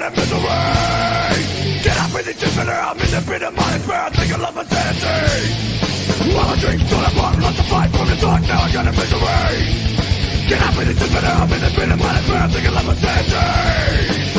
of misery. Get up in the infinite, I'm in the pit of my despair, thinking of insanity. While I drink till I'm born, lost the fight from the dark, now I got a misery. Get up in the infinite, I'm in the pit of my despair, thinking of insanity.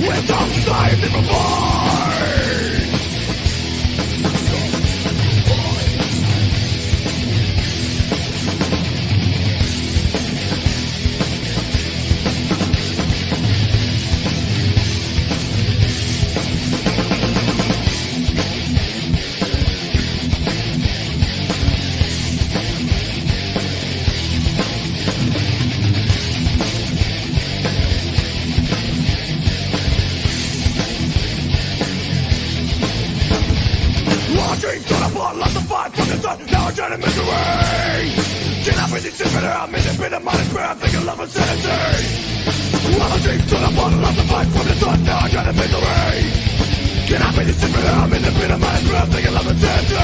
Reason to exist.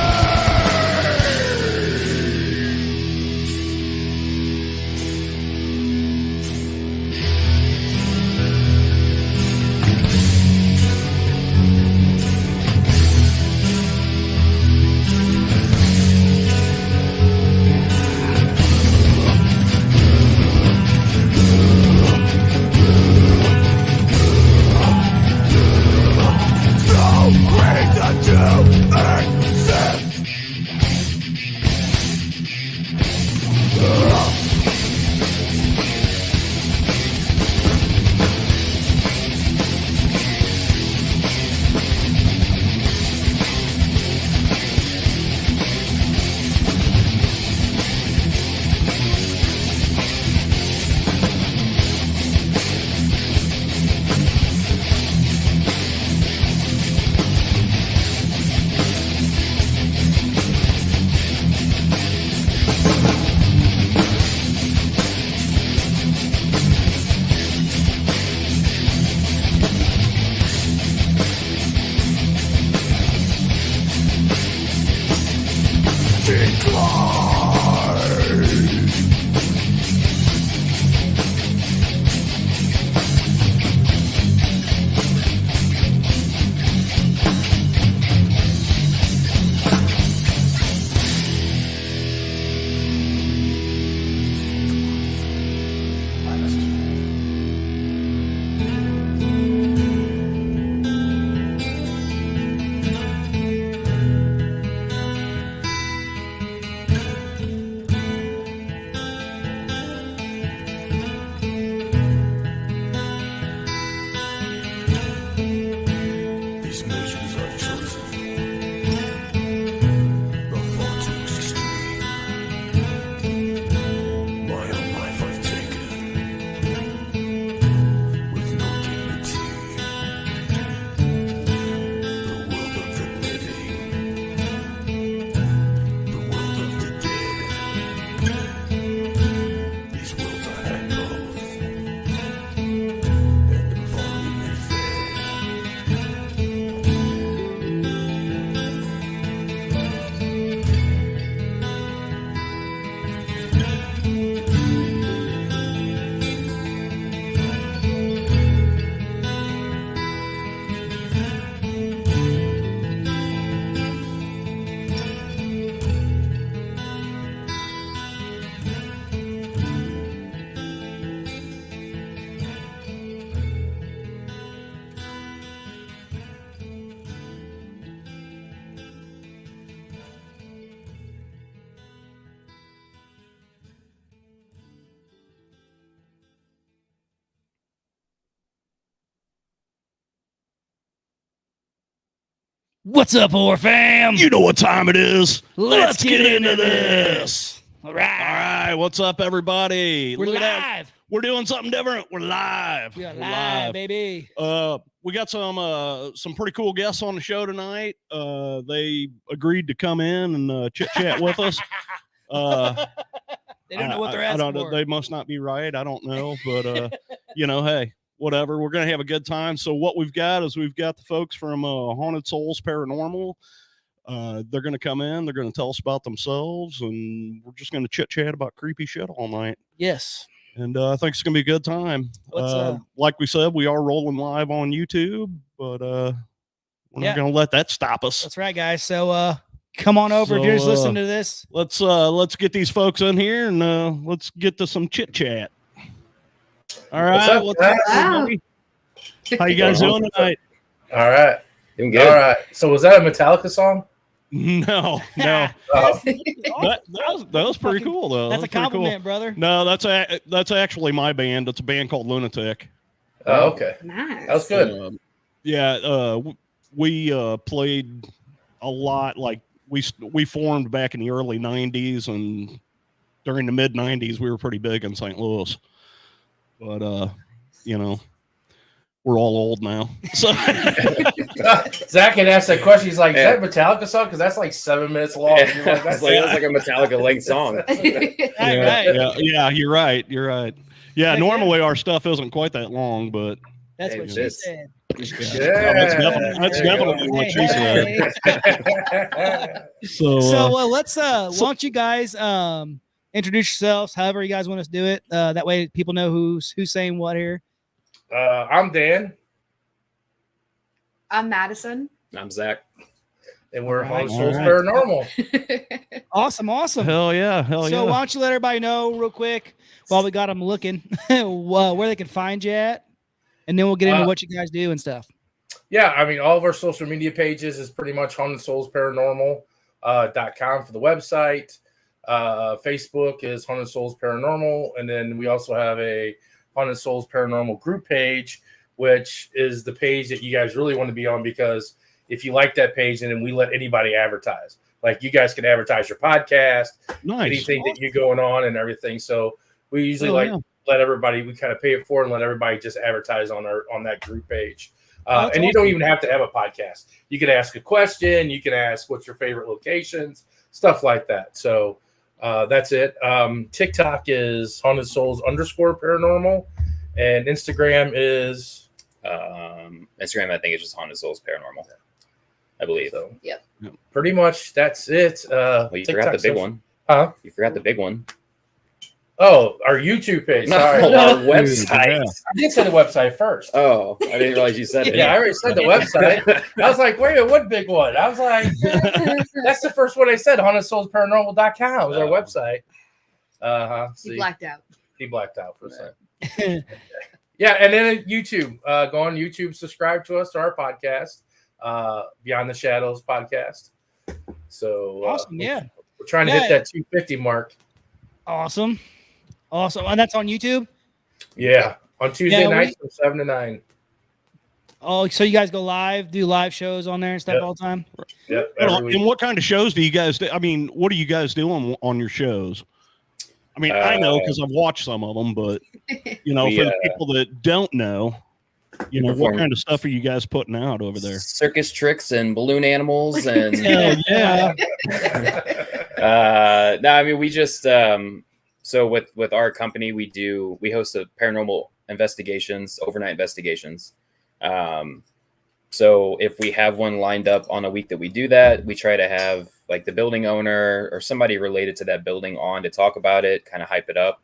What's up, horror fam? You know what time it is. Let's get into this. All All right. right, what's up, everybody? We're Look at that. live. We're doing something different. We're live. We are We're live, baby. We got some pretty cool guests on the show tonight. They agreed to come in and chit chat with us. They don't know what they're I asking don't, for. They must not be right. I don't know, but hey, whatever. We're gonna have a good time. So what we've got is we've got the folks from Haunted Soulz Paranormal. They're gonna come in. They're gonna tell us about themselves, and we're just gonna chit chat about creepy shit all night. Yes. And I think it's gonna be a good time. Like we said, we are rolling live on YouTube, but we're not gonna let that stop us. That's right, guys. So come on over if you're just listening to this. Let's get these folks in here and let's get to some chit chat. All right, what's up, everybody? How you guys doing tonight? All right. Doing good. All right. So was that a Metallica song? No. Oh. that was pretty cool though. That's a compliment, brother. No, that's actually my band. It's a band called Lunatic. Oh, okay. Nice. That was good. We played a lot. Like we formed back in the early '90s, and during the mid '90s, we were pretty big in St. Louis. But we're all old now. So Zach had asked that question. He's like, "Is that a Metallica song? Because that's like 7 minutes long." Yeah. You're like, That's like a Metallica length song. yeah, you're right. Yeah, Heck normally our stuff isn't quite that long, but That's Hey, what she this- said. that's definitely what she said. So Let's why don't you guys introduce yourselves however you guys want us to do it. That way people know who's saying what here. I'm Dan, I'm Madison. I'm Zach. and we're All Haunted right. Soulz Paranormal. Awesome. hell yeah. So why don't you let everybody know real quick while we got them looking where they can find you at, and then we'll get into what you guys do and stuff. Yeah, I mean, all of our social media pages is pretty much Haunted Soulz Paranormal .com for the website. Facebook is Haunted Soulz Paranormal, and then we also have a Haunted Soulz Paranormal group page, which is the page that you guys really want to be on, because if you like that page, and then we let anybody advertise. Like, you guys can advertise your podcast, anything that you're going on and everything. So we usually let everybody, we kind of pay it forward and let everybody just advertise on that group page. And you don't even have to have a podcast. You can ask a question. You can ask what's your favorite locations, stuff like that. So that's it. TikTok is Haunted Soulz _Paranormal, and Instagram is Instagram, I think it's just Haunted Soulz Paranormal. I believe. so. Yep. Pretty much that's it. Well, you forgot the big one. Huh? You forgot the big one. Oh, our YouTube page. Sorry. No, our Dude, website. yeah. I did say the website first. Oh, I didn't realize you said it. Yeah, I already said the website. I was like, wait a minute, what big one? I was like, that's the first one I said. HauntedSoulzParanormal.com was our website. He blacked out. He blacked out for a second. Yeah, and then YouTube. Go on YouTube, subscribe to us, to our podcast, Beyond the Shadows podcast. So Awesome, yeah. we're trying to hit that 250 mark. Awesome. And that's on YouTube? Yeah, on Tuesday nights from 7 to 9. Oh, so you guys go live, do live shows on there and stuff all the time? Yep. Every week. And what kind of shows do you guys do? I mean, what are you guys doing on your shows? I mean, I know because I've watched some of them, but for the people that don't know, what kind of stuff are you guys putting out over there? Circus tricks and balloon animals and Hell yeah. No, I mean, we just so with our company, we host a paranormal investigations, overnight investigations. So if we have one lined up on a week that we do that, we try to have like the building owner or somebody related to that building on to talk about it, kind of hype it up.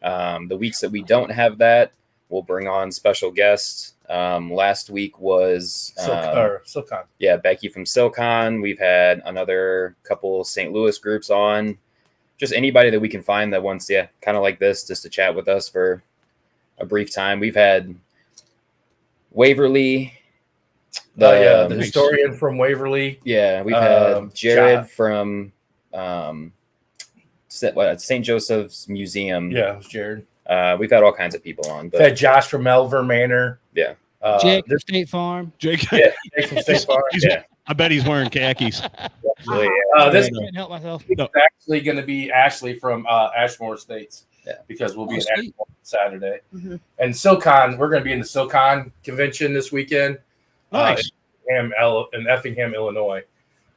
The weeks that we don't have that, we'll bring on special guests. Last week was Silcon. Yeah, Becky from Silcon. We've had another couple St. Louis groups on. Just anybody that we can find that wants, kind of like this, just to chat with us for a brief time. We've had Waverly, the historian from Waverly. Yeah, we've had Jared from St. Joseph's Museum. Yeah, it was Jared. We've had all kinds of people on. But We've had Josh from Melver Manor. Yeah. Jake from State Farm. Jake. Yeah, Jake from State Farm. I bet he's wearing khakis. This Can't help myself. is actually going to be Ashley from Ashmore Estates. Yeah. Because we'll be in sweet. Ashmore Saturday. Mhm. And SilCon, we're going to be in the SilCon convention this weekend. Nice. In Effingham, Illinois.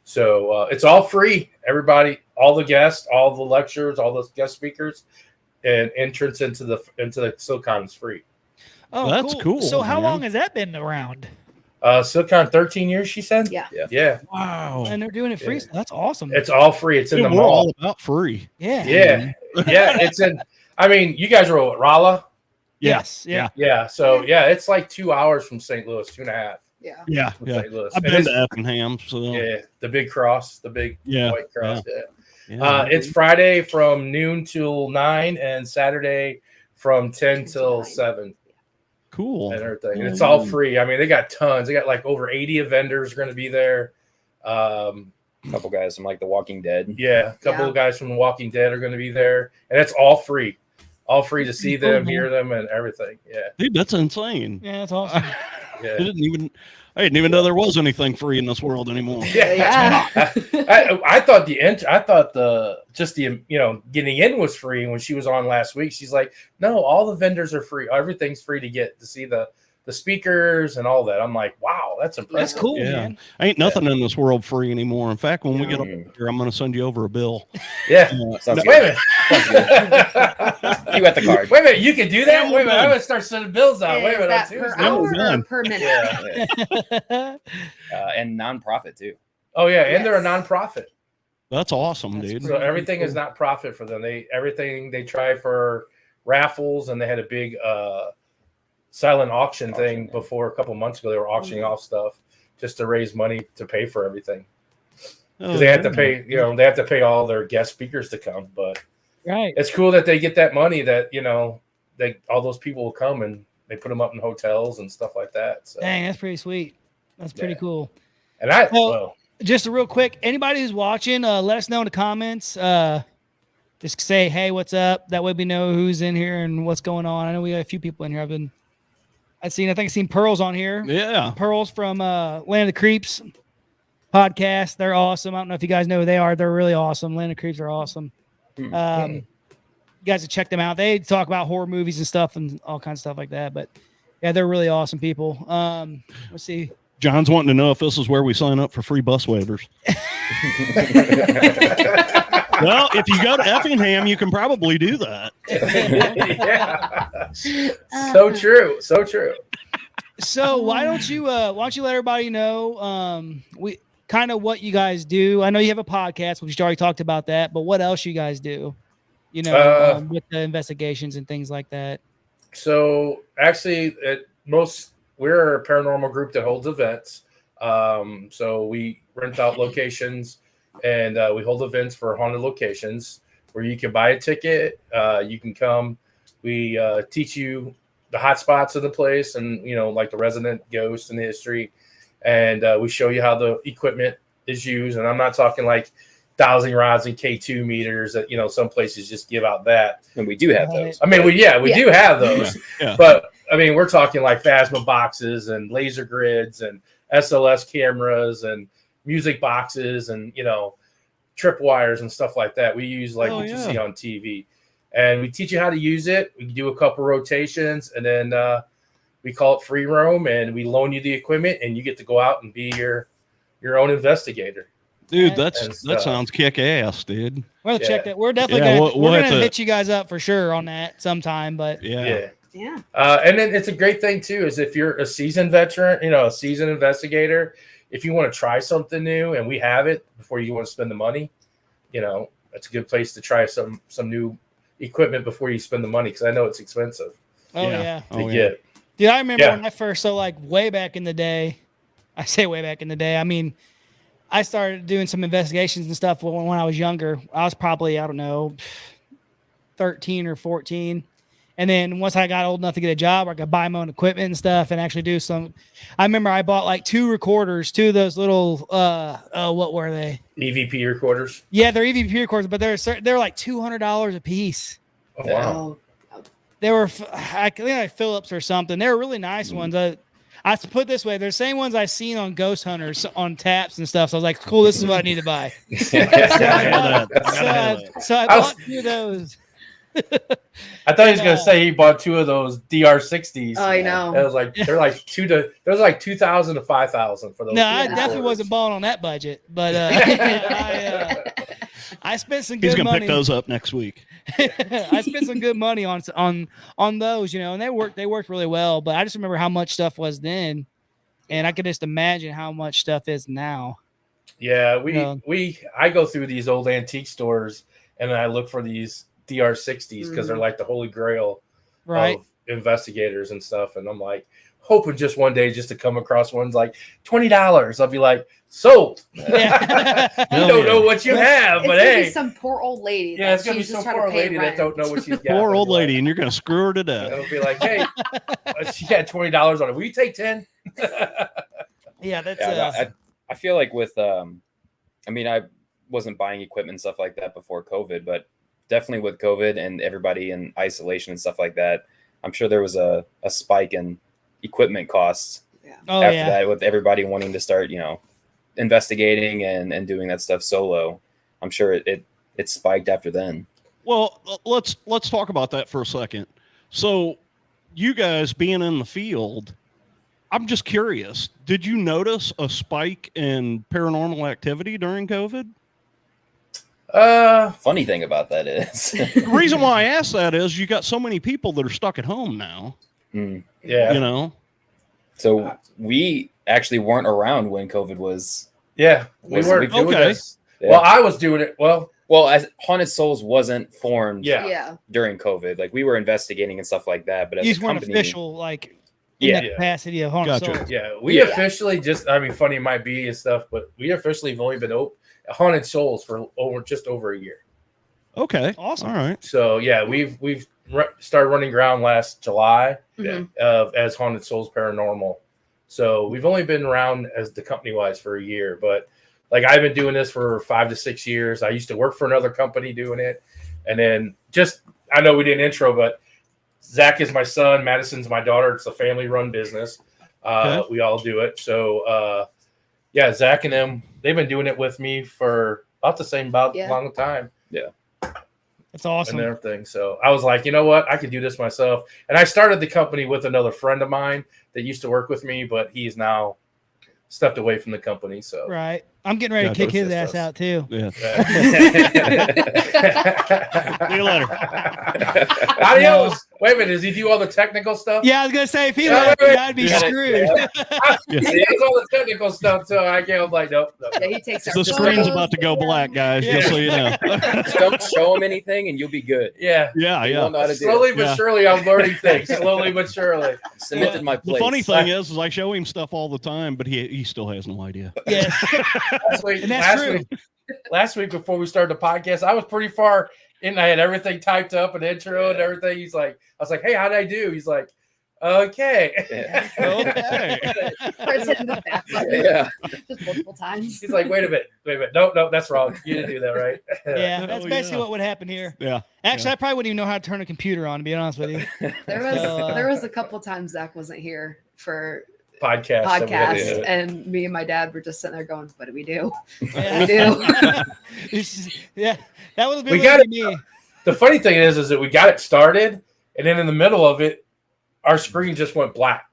So it's all free. Everybody, all the guests, all the lecturers, all the guest speakers, and entrance into the SilCon is free. Oh, That's cool, So how man. long has that been around? SilCon 13 years, she said. Yeah. Yeah. Wow. And they're doing it free. Yeah. So that's awesome. It's all free. It's in Dude, the we're mall. all about free. yeah. Yeah. Yeah. It's in. I mean, you guys are at Rolla. Yes. Yeah. Yeah. So yeah, it's like 2 hours from St. Louis, 2.5 Yeah. Yeah. from Yeah. St. Louis. I've And been it's- to Effingham, so Yeah, the big cross, the big Yeah, white cross. Yeah. yeah. It's Friday from noon till 9, and Saturday from 10 till 7, cool. and everything. And it's all free. I mean, they got tons. They got like over 80 vendors going to be there. A couple guys from like The Walking Dead. Yeah, a couple Yeah. of guys from The Walking Dead are going to be there, and it's all free to see them, hear them, and everything. Yeah, Dude, that's insane. Yeah, that's awesome. I yeah. didn't even know there was anything free in this world anymore. Yeah. I thought getting in was free. When she was on last week, she's like, no, all the vendors are free. Everything's free to get to see the speakers and all that. I'm like, wow, that's impressive. That's cool, Yeah. man. Ain't nothing in this world free anymore. In fact, when we get up Mm. here, I'm going to send you over a bill. Yeah. Sounds Wait a good. minute. You got the card. Wait a minute. You can do that? Yeah, Wait a minute. done. I'm going to start sending bills out. Wait a Is minute. that On per Tuesday. Yeah, hour we're or done. per minute? Yeah. And nonprofit too. Oh, yeah. And they're a Yes. nonprofit. That's awesome, That's dude. So everything is not profit for them. Everything they try for raffles, and they had a big silent auction thing before a couple months ago. They were auctioning off stuff just to raise money to pay for everything. Because they have to pay, they have to pay all their guest speakers to come. But Right. it's cool that they get that money that, all those people will come, and they put them up in hotels and stuff like that. So, Dang, that's pretty sweet. That's pretty Yeah. cool. and I, Well, just real quick, anybody who's watching, let us know in the comments. Just say, hey, what's up? That way we know who's in here and what's going on. I know we got a few people in here. I think I've seen Pearls on here. Yeah. Pearls from Land of the Creeps podcast. They're awesome. I don't know if you guys know who they are. They're really awesome. Land of the Creeps are awesome. You guys should check them out. They talk about horror movies and stuff and all kinds of stuff like that. But yeah, they're really awesome people. Let's see. John's wanting to know if this is where we sign up for free bus waivers. Well, if you go to Effingham, you can probably do that. yeah. So true. So true. So why don't you let everybody know we kind of what you guys do? I know you have a podcast, which you already talked about that, but what else you guys do? With the investigations and things like that. So actually, we're a paranormal group that holds events. So we rent out locations, and we hold events for haunted locations where you can buy a ticket. You can come. We teach you the hot spots of the place, and like the resident ghost and the history, and we show you how the equipment is used. And I'm not talking like dowsing rods and K2 meters that some places just give out that. And we do have those. I mean, we do have those, Yeah. but I mean, we're talking like Phasma boxes and laser grids and SLS cameras and music boxes and tripwires and stuff like that. We use like what you see on TV, and we teach you how to use it. We do a couple rotations, and then we call it free roam, and we loan you the equipment, and you get to go out and be your own investigator. Dude, And that sounds kick ass, dude. We're gonna Yeah. check that. We're definitely Yeah, gonna we'll have to- hit you guys up for sure on that sometime. But Yeah. Yeah. And then it's a great thing too, is if you're a seasoned veteran, a seasoned investigator, if you want to try something new, and we have it before you want to spend the money, it's a good place to try some new equipment before you spend the money, because I know it's expensive yeah. to get. Dude, I remember Yeah. when I first, way back in the day, I say way back in the day, I mean, I started doing some investigations and stuff when I was younger. I was probably, 13 or 14. And then once I got old enough to get a job, I could buy my own equipment and stuff and actually do some. I remember I bought like 2 recorders, 2 of those little, what were they? EVP recorders. Yeah, they're EVP recorders, but they're like $200 a piece. Oh, wow. Oh, They were, I think like Phillips or something. They were really nice ones. I I put it this way: they're the same ones I seen on Ghost Hunters on taps and stuff. So I was like, "Cool, this is what I need to buy." So I bought 2 of those. I thought he was gonna say he bought 2 of those DR60s. Oh, I know. It was like they're like there's like 2,000 to 5,000 for those. No, I definitely wasn't balling on that budget, but I spent some good He's gonna money. pick those up next week. I spent some good money on those, and they worked really well. But I just remember how much stuff was then, and I could just imagine how much stuff is now. Yeah, I go through these old antique stores and I look for these DR60s because they're like the holy grail of investigators and stuff. And I'm like hoping just one day just to come across one's like $20. I'll be like, sold. Yeah. You don't know what you have, but hey, be some poor old lady. Yeah, it's gonna be some poor poor lady that don't know what she's got. Poor old lady, and you're gonna screw her to death. It'll be like, hey, she had $20 on it. Will you take 10? Yeah, that's. I feel like with I mean, I wasn't buying equipment and stuff like that before COVID, but definitely with COVID and everybody in isolation and stuff like that, I'm sure there was a spike in equipment costs after that, with everybody wanting to start, investigating and doing that stuff solo. I'm sure it spiked after then. Well, let's talk about that for a second. So you guys being in the field, I'm just curious, did you notice a spike in paranormal activity during COVID? Funny thing about that is the reason why I asked that is you got so many people that are stuck at home now. Yeah. So we actually weren't around when COVID was. Yeah, we weren't doing this. Yeah. Well, I was doing it. Well, as Haunted Soulz wasn't formed during COVID. Like we were investigating and stuff like that. But as these a weren't company, official, like in the capacity of Haunted Soulz. Yeah, we officially funny it might be and stuff, but we officially have only been Haunted Soulz for just over a year. Okay, awesome. All right. So yeah, we've started running ground last July as Haunted Soulz Paranormal. So we've only been around as the company wise for a year, but like I've been doing this for 5 to 6 years. I used to work for another company doing it, and then I know we didn't intro, but Zach is my son, Madison's my daughter. It's a family run business. We all do it. So Zach and them, they've been doing it with me for about the same long time. Yeah. It's awesome. And everything. So I was like, you know what? I can do this myself. And I started the company with another friend of mine that used to work with me, but he's now stepped away from the company. So I'm getting ready to kick his ass out too. Yeah. See you later. Adios. Wait a minute. Does he do all the technical stuff? Yeah, I was gonna say if he left, I'd be screwed. He does all the technical stuff, so I can't. I'm like, nope. Yeah, he takes the screen's about to go black, guys. Just so you know. Just don't show him anything, and you'll be good. Yeah. Slowly but surely, I'm learning things. Slowly but surely. Cemented my place. The funny thing is I show him stuff all the time, but he still has no idea. Yeah. Last week before we started the podcast, I was pretty far in. I had everything typed up, an intro and everything. I was like, hey, how did I do? He's like, okay. Okay. Just multiple times. He's like, wait a minute. No, that's wrong. You didn't do that, right? Yeah, that's basically what would happen here. Yeah. Actually, I probably wouldn't even know how to turn a computer on, to be honest with you. There was a couple times Zach wasn't here for podcast, and me and my dad were just sitting there going, what do we do? Yeah. We do. Yeah, that would have been me. The funny thing is that we got it started, and then in the middle of it, our screen just went black.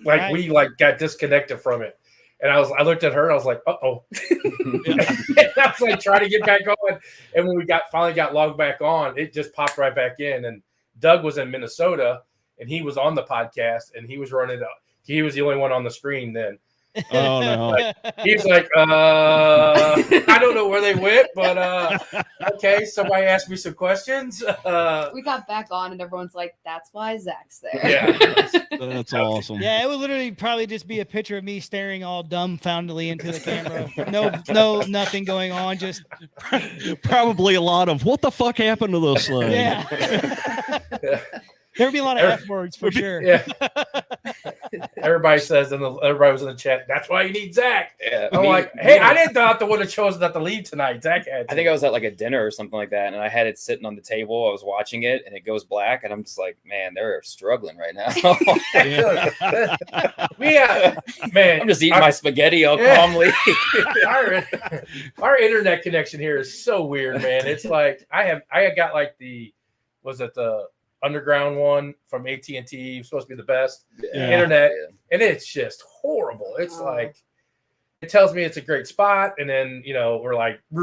We got disconnected from it. And I looked at her and I was like, uh-oh. And I was like trying to get back on. And when we finally got logged back on, it just popped right back in. And Doug was in Minnesota and he was on the podcast and he was running up. He was the only one on the screen then. Oh no. He's like, I don't know where they went, but okay, somebody asked me some questions. We got back on and everyone's like, that's why Zach's there. Yeah. That's awesome. Yeah, it would literally probably just be a picture of me staring all dumbfoundedly into the camera. No, nothing going on. Just probably a lot of what the fuck happened to this thing. Yeah. There'd be a lot of F words for sure. Yeah. Everybody says, and everybody was in the chat, that's why you need Zach. Yeah, I'm like, hey, I didn't not the one that chose not to leave tonight. Zach had to. I think I was at like a dinner or something like that, and I had it sitting on the table. I was watching it, and it goes black, and I'm just like, man, they're struggling right now. Man, I'm just eating my spaghetti all calmly. our internet connection here is so weird, man. It's like I got like the underground one from AT&T, supposed to be the best internet, and it's just horrible. It's like it tells me it's a great spot, and then we're like, we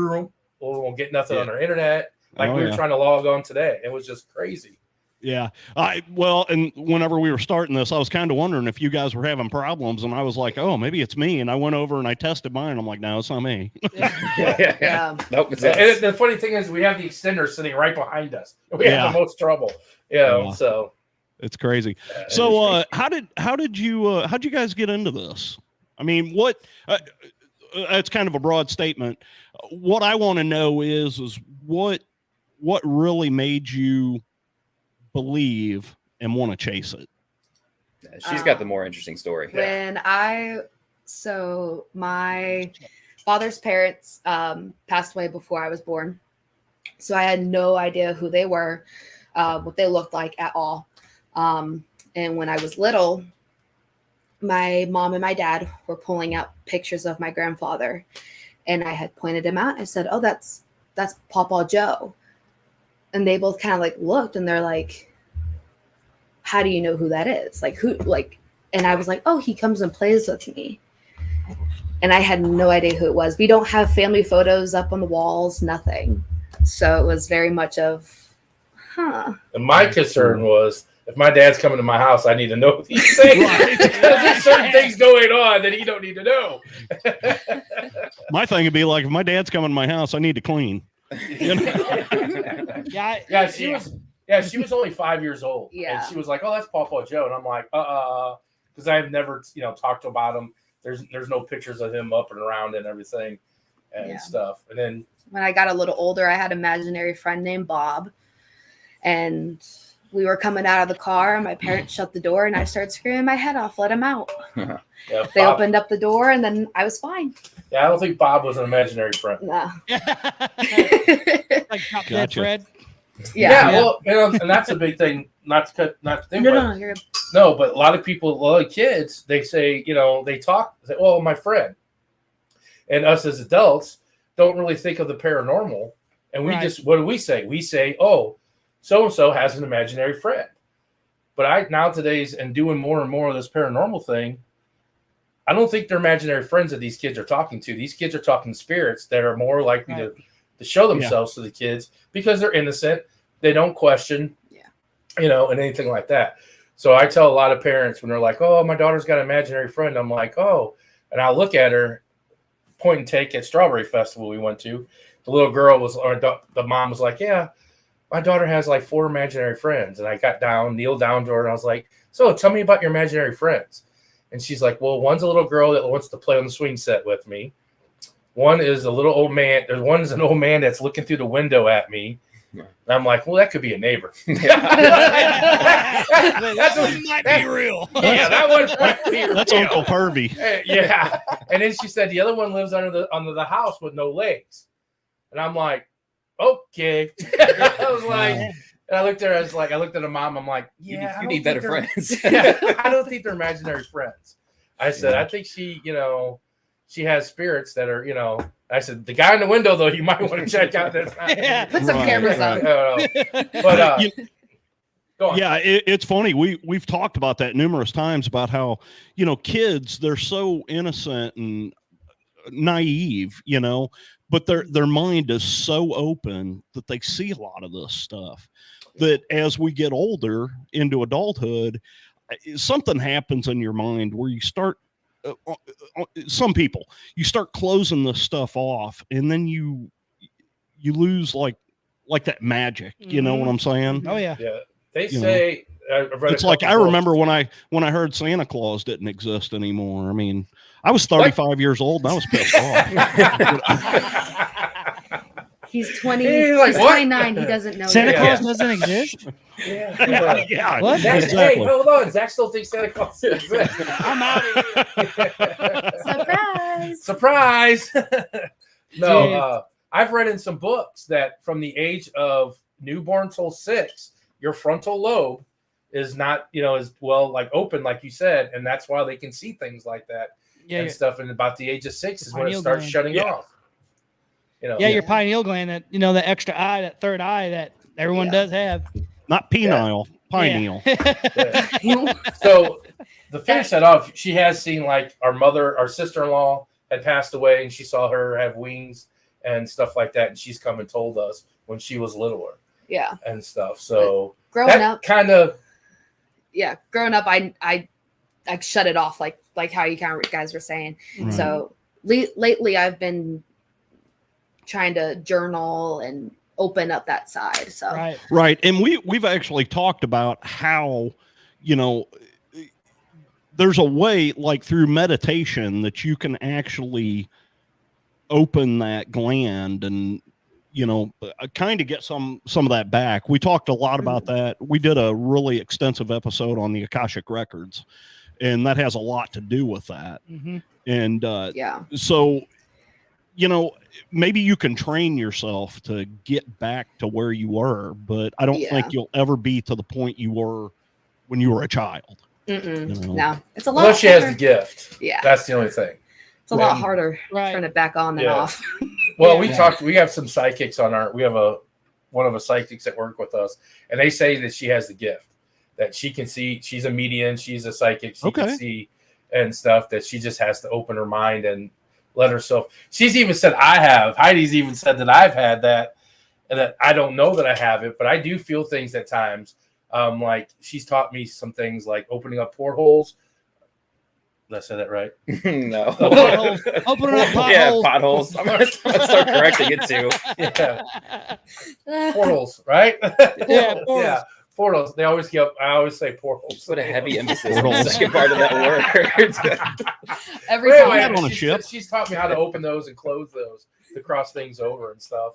won't get nothing on our internet. Like we were trying to log on today. It was just crazy. Yeah. And whenever we were starting this, I was kind of wondering if you guys were having problems, and I was like, oh, maybe it's me. And I went over and I tested mine. I'm like, no, it's not me. Yeah. Nope. It's and the funny thing is we have the extender sitting right behind us. We have the most trouble. So it's crazy. So how did you guys get into this? I mean, what that's kind of a broad statement. What I want to know is what really made you believe and want to chase it? She's got the more interesting story. So my father's parents passed away before I was born. So I had no idea who they were, what they looked like at all. And when I was little, my mom and my dad were pulling out pictures of my grandfather. And I had pointed him out. I said, oh, that's Pawpaw Joe. And they both kind of like looked, and they're like, how do you know who that is? Like who, like, and I was like, oh, he comes and plays with me. And I had no idea who it was. We don't have family photos up on the walls, nothing. So it was very much of, And my concern was, if my dad's coming to my house, I need to know these things. Because there's certain things going on that he don't need to know. My thing would be like, if my dad's coming to my house, I need to clean. She was only 5 years old. Yeah. And she was like, oh, that's Pawpaw Joe. And I'm like, because I've never, talked about him. There's no pictures of him up and around and everything and stuff. And then when I got a little older, I had an imaginary friend named Bob. And we were coming out of the car, and my parents shut the door, and I started screaming my head off, let him out. They opened up the door, and then I was fine. Yeah, I don't think Bob was an imaginary friend. No. Like Drop Dead Fred. Well, and that's a big thing. Not to think about. No, but a lot of kids, they say, they talk, say, oh, my friend. And us as adults don't really think of the paranormal. And we just, what do we say? We say, oh, so-and-so has an imaginary friend. But nowadays, and doing more and more of this paranormal thing, I don't think they're imaginary friends that these kids are talking to. These kids are talking to spirits that are more likely to show themselves to the kids because they're innocent. They don't question, and anything like that. So I tell a lot of parents when they're like, oh, my daughter's got an imaginary friend. I'm like, oh. And I look at her, point and take at Strawberry Festival we went to. The little girl the mom was like, yeah, my daughter has like 4 imaginary friends. And I got down, kneeled down to her, and I was like, so tell me about your imaginary friends. And she's like, well, one's a little girl that wants to play on the swing set with me. One is a little old man. One is an old man that's looking through the window at me. And I'm like, well, that could be a neighbor. That might be real. Yeah, that one might be real. That's Uncle Pervy. Yeah. And then she said the other one lives under the house with no legs. And I'm like, okay. I was like, and I looked at her, I looked at her mom, I'm like, yeah, you need better friends. I don't think they're imaginary friends. I said, I think she, she has spirits that are, I said, the guy in the window, though, you might want to check out this. Put some cameras on. But go on. Yeah, it's funny. We've talked about that numerous times about how, kids, they're so innocent and naive, but their mind is so open that they see a lot of this stuff. That as we get older into adulthood, something happens in your mind where you start. Some people, you start closing this stuff off, and then you lose like that magic. You know what I'm saying? Oh yeah. Yeah. They say it's like I remember when I heard Santa Claus didn't exist anymore. I mean, I was 35 years old and I was pissed off. He's 20. He's 29. He doesn't know. Santa Claus doesn't exist. Yeah. Yeah. What? Zach, Exactly. Hey, hold on. Zach still thinks Santa Claus exists. I'm out of here. Surprise. Surprise. No, Dude. I've read in some books that from the age of newborn till 6, your frontal lobe is not, as well like open, like you said, and that's why they can see things like that Yeah, and stuff. And about the age of 6 is when it pineal starts gland. shutting Yeah. off. yeah, your pineal gland, that the extra eye, that third eye that everyone does have. Not penile, pineal. Yeah. So to finish that off, she has seen like our sister-in-law had passed away, and she saw her have wings and stuff like that, and she's come and told us when she was littler Yeah. and stuff. So Growing up, kind of growing up, I shut it off like how you guys were saying. Right. So lately, I've been trying to journal and open up that side. So Right. Right. And we've actually talked about how, there's a way like through meditation that you can actually open that gland and, kind of get some of that back. We talked a lot about that. We did a really extensive episode on the Akashic records, and that has a lot to do with that. Mm-hmm. And, yeah. so, maybe you can train yourself to get back to where you were, but I don't think you'll ever be to the point you were when you were a child. No, it's a lot. unless she has harder. the gift. Yeah, That's the only thing. it's a lot harder. Right. Turn it back on than Yeah. off. Well, we have some psychics we have one of the psychics that work with us, and they say that she has the gift, that she can see. She's a medium, she's a psychic, she can see and stuff, that she just has to open her mind and let herself. She's even said Heidi's even said that I've had that, and that I don't know that I have it, but I do feel things at times. Like she's taught me some things like opening up portholes. Did I say that right? No. Potholes. Opening up potholes. Yeah, potholes. I'm gonna start correcting it too. Yeah. Portals, right? Yeah, portals. Yeah, portals. I always say portals. Put a heavy emphasis on the Portals. second part of that word. Every Wait, time. wait, on a ship. She's taught me how to open those and close those to cross things over and stuff.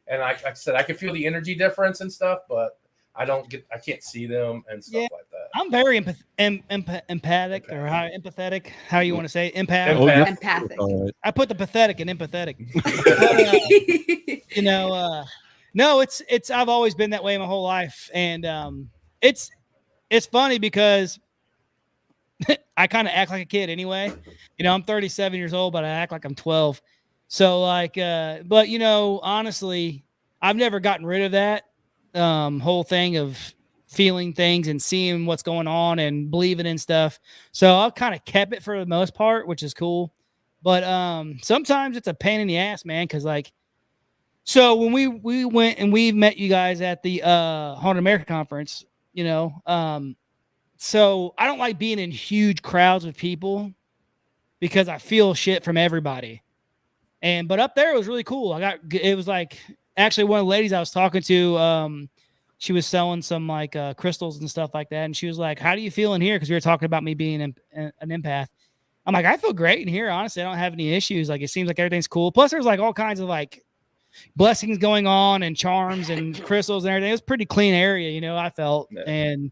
And like I said, I can feel the energy difference and stuff, but I can't see them and stuff like that. I'm very empathic or empathetic, how you want to say it. Empath. Oh, you're Empathic. all right. I put the pathetic and empathetic. No, it's I've always been that way my whole life, and it's funny because I kind of act like a kid anyway. I'm 37 years old, but I act like I'm 12. So but honestly, I've never gotten rid of that whole thing of feeling things and seeing what's going on and believing in stuff. So I've kind of kept it for the most part, which is cool. But sometimes it's a pain in the ass, man, because so when we went and we met you guys at the Haunted America conference, so I don't like being in huge crowds with people because I feel shit from everybody. But up there it was really cool. It was like actually one of the ladies I was talking to, she was selling some like crystals and stuff like that, and she was like, "How do you feel in here?" Because we were talking about me being an empath. I'm like, I feel great in here. Honestly, I don't have any issues. Like, it seems like everything's cool. Plus, there's like all kinds of like blessings going on and charms and crystals and everything. It was a pretty clean area, I felt. Yeah. And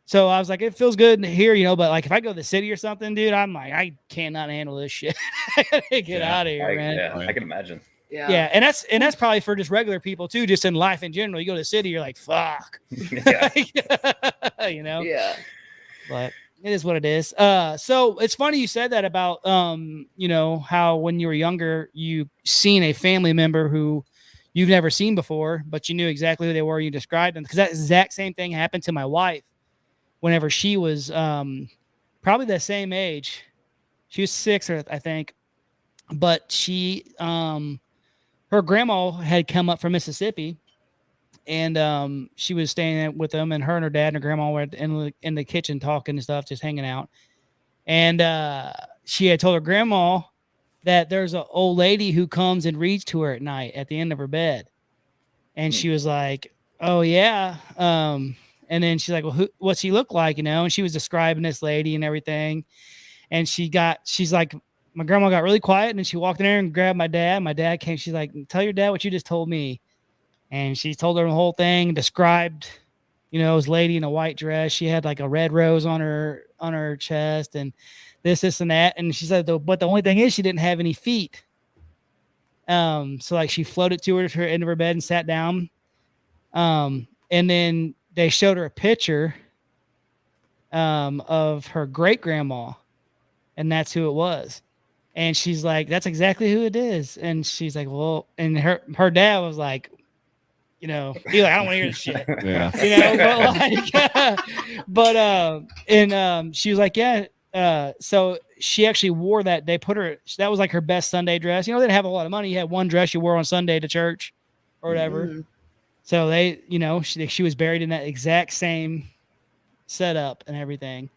so I was like, it feels good here, but like if I go to the city or something, dude, I'm like, I cannot handle this shit. I gotta get out of here, man. Yeah, I can imagine. Yeah. And that's probably for just regular people too, just in life in general. You go to the city, you're like, fuck. Yeah. Yeah. But it is what it is. So it's funny you said that about how when you were younger you seen a family member who you've never seen before, but you knew exactly who they were. You described them, because that exact same thing happened to my wife whenever she was probably the same age. She was 6, I think, but she her grandma had come up from Mississippi, and she was staying with them, and her dad and her grandma were in the kitchen talking and stuff, just hanging out. And she had told her grandma that there's an old lady who comes and reads to her at night at the end of her bed. And she was like, "Oh yeah." And then she's like, "Well, what's he look like?" And she was describing this lady and everything. And she's like, my grandma got really quiet, and then she walked in there and grabbed my dad. My dad came. She's like, "Tell your dad what you just told me." And she told her the whole thing, described you know, it was a lady in a white dress. She had like a red rose on her chest, and this and that. And she said, but the only thing is, she didn't have any feet. So like she floated to her end of her bed and sat down. And then they showed her a picture of her great grandma, and that's who it was. And she's like, that's exactly who it is. And she's like, well, and her dad was like, you know, he's like, I don't want to hear this shit. Yeah. You know, but she was like, yeah. So she actually wore that. They put her, that was like her best Sunday dress. You know, they didn't have a lot of money. You had one dress you wore on Sunday to church or whatever. Mm-hmm. So they, you know, she was buried in that exact same setup and everything.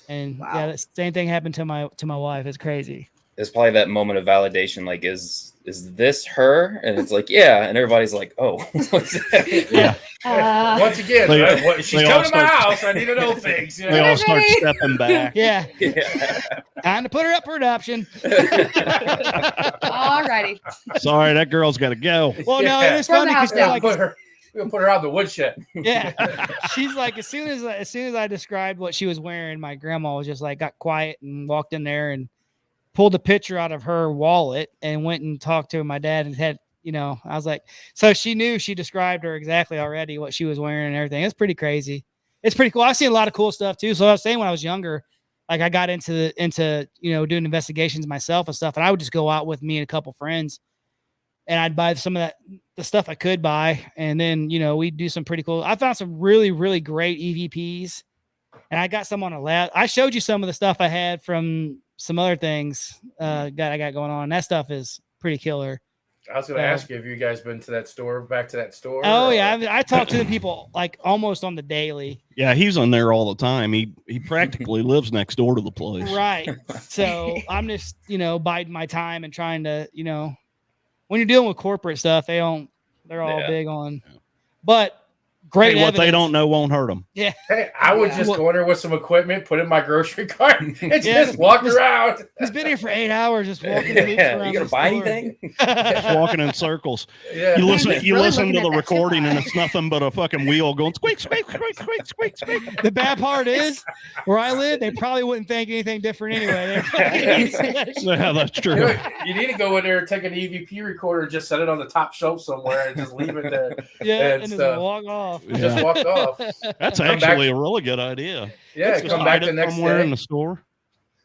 And Wow. yeah, the same thing happened to my wife. It's crazy. It's probably that moment of validation, like, is this her? And it's like, yeah, and everybody's like, oh, what's that? Yeah. Once again, she's they coming all to my start- house. I need to know things. You They know? all start stepping back. Yeah. Yeah. Time to put her up for adoption. Alrighty. Sorry, that girl's got to go. Well, no, Yeah. it was Throw the funny house because down. like, We're gonna put her out in the woodshed. yeah, she's like, as soon as I described what she was wearing, my grandma was just like, got quiet and walked in there and pulled a picture out of her wallet and went and talked to my dad and had, you know, I was like, so she knew, she described her exactly already what she was wearing and everything. It's pretty crazy. It's pretty cool. I've seen a lot of cool stuff too. So I was saying when I was younger, like I got into, you know, doing investigations myself and stuff. And I would just go out with me and a couple friends and I'd buy some of the stuff I could buy. And then, you know, we'd do some pretty cool. I found some really, really great EVPs and I got some on a lab. I showed you some of the stuff I had from some other things I got going on. That stuff is pretty killer. I was going to ask you, have you guys been to that store, back to that store? Oh or- yeah. I talk to the people like almost on the daily. Yeah, he's on there all the time. He practically lives next door to the place. Right. So I'm just, you know, biding my time and trying to, you know, when you're dealing with corporate stuff, they're all Yeah. big on, but great. Hey, what they evidence. don't know won't hurt them. Yeah. Hey, I would Yeah. just go in there with some equipment, put in my grocery cart, and Yeah. just walk around. He's been here for 8 hours just walking. loops Yeah, around you gonna the buy store. anything? Just walking in circles. Yeah. You listen He's really to looking the at that recording and chip it's nothing but a fucking wheel going squeak, squeak, squeak, squeak, squeak, squeak. The bad part is where I live, they probably wouldn't think anything different anyway. Yeah, that's You, true. know, you need to go in there, take an EVP recorder, just set it on the top shelf somewhere, and just leave it there. Yeah, And and just stuff. walk off. Yeah. Just walk off. That's Come back- actually a really good idea. Yeah, Just come back hide the it next somewhere in day. the store.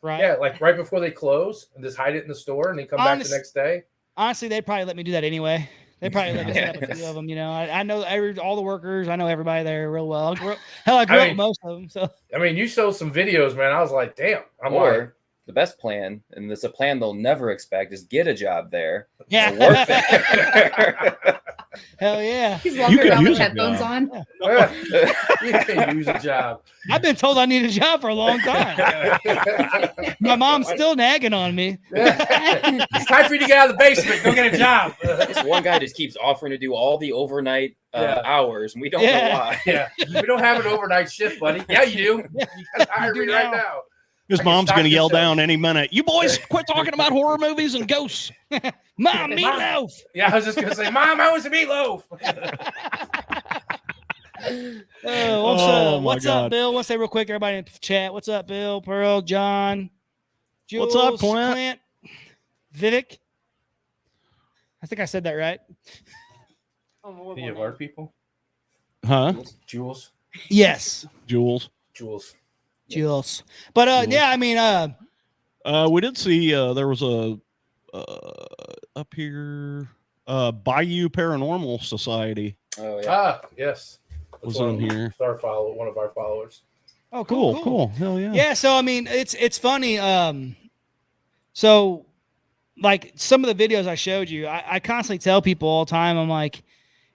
Right. Yeah, like right before they close, and just hide it in the store, and then come back Honest- the next day. Honestly, they'd probably let me do that anyway. They probably let me set up a few of them. You know, I know all the workers. I know everybody there real well. I grew up I with mean- most of them. So I mean, you showed some videos, man. I was like, damn. I'm like, Or the best plan, and it's a plan they'll never expect, is get a job there. yeah, and work there. hell yeah. He's walking could around with use a headphones job. on. you can use a job. I've been told I need a job for a long time. My mom's still nagging on me. It's time for you to get out of the basement. Go get a job. This one guy just keeps offering to do all the overnight Yeah. hours, and we don't Yeah. know why. Yeah, we don't have an overnight shift, buddy. Yeah, you do. You guys hire You me do right now. now. His I can mom's stock going to this yell up. down any minute. You boys quit talking about horror movies and ghosts. Mom, meatloaf. Yeah, I was just gonna say, Mom, I was a meatloaf. Oh, my What's God. up, Bill? Let's say real quick, everybody in the chat. What's up, Bill, Pearl, John, Jules, What's up, Clint? Vivek. I think I said that right. Any of our people? Huh? Jules. Yes, Jules. Jules. Jules. But Jules. yeah, I mean, We did see there was a up here Bayou Paranormal Society Oh yeah. Ah, yes. was One on of- here. One of our followers. oh, Cool. Hell yeah. Yeah, so I mean, it's funny. So like some of the videos I showed you, I constantly tell people all the time, I'm like,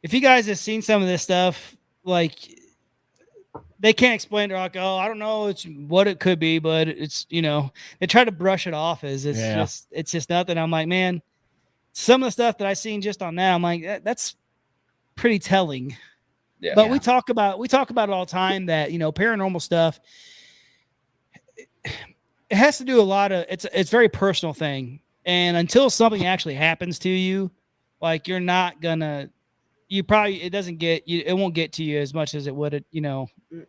if you guys have seen some of this stuff, like they can't explain. They're like, oh, I don't know, it's what it could be, but it's, you know, they try to brush it off as it's just nothing. I'm like, man, some of the stuff that I seen just on that, I'm like, that's pretty telling. Yeah. But we talk about it all the time that, you know, paranormal stuff, it has to do a lot of it's very personal thing. And until something actually happens to you, like you're not gonna you probably, it doesn't get you, it won't get to you as much as it would, Mm-mm.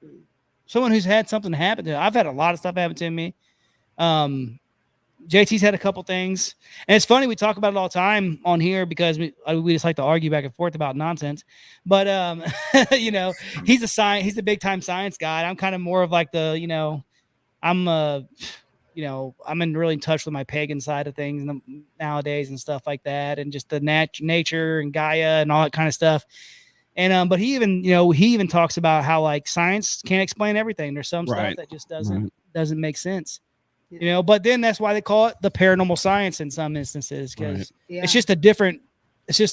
someone who's had something happen to them. I've had a lot of stuff happen to me. JT's had a couple things, and it's funny, we talk about it all the time on here because we just like to argue back and forth about nonsense. But he's he's the big time science guy. I'm kind of more of like the, I'm really in touch with my pagan side of things nowadays and stuff like that, and just the nature and Gaia and all that kind of stuff. And but he even talks about how like science can't explain everything. There's some stuff that just doesn't make sense. But then that's why they call it the paranormal science in some instances, because it's just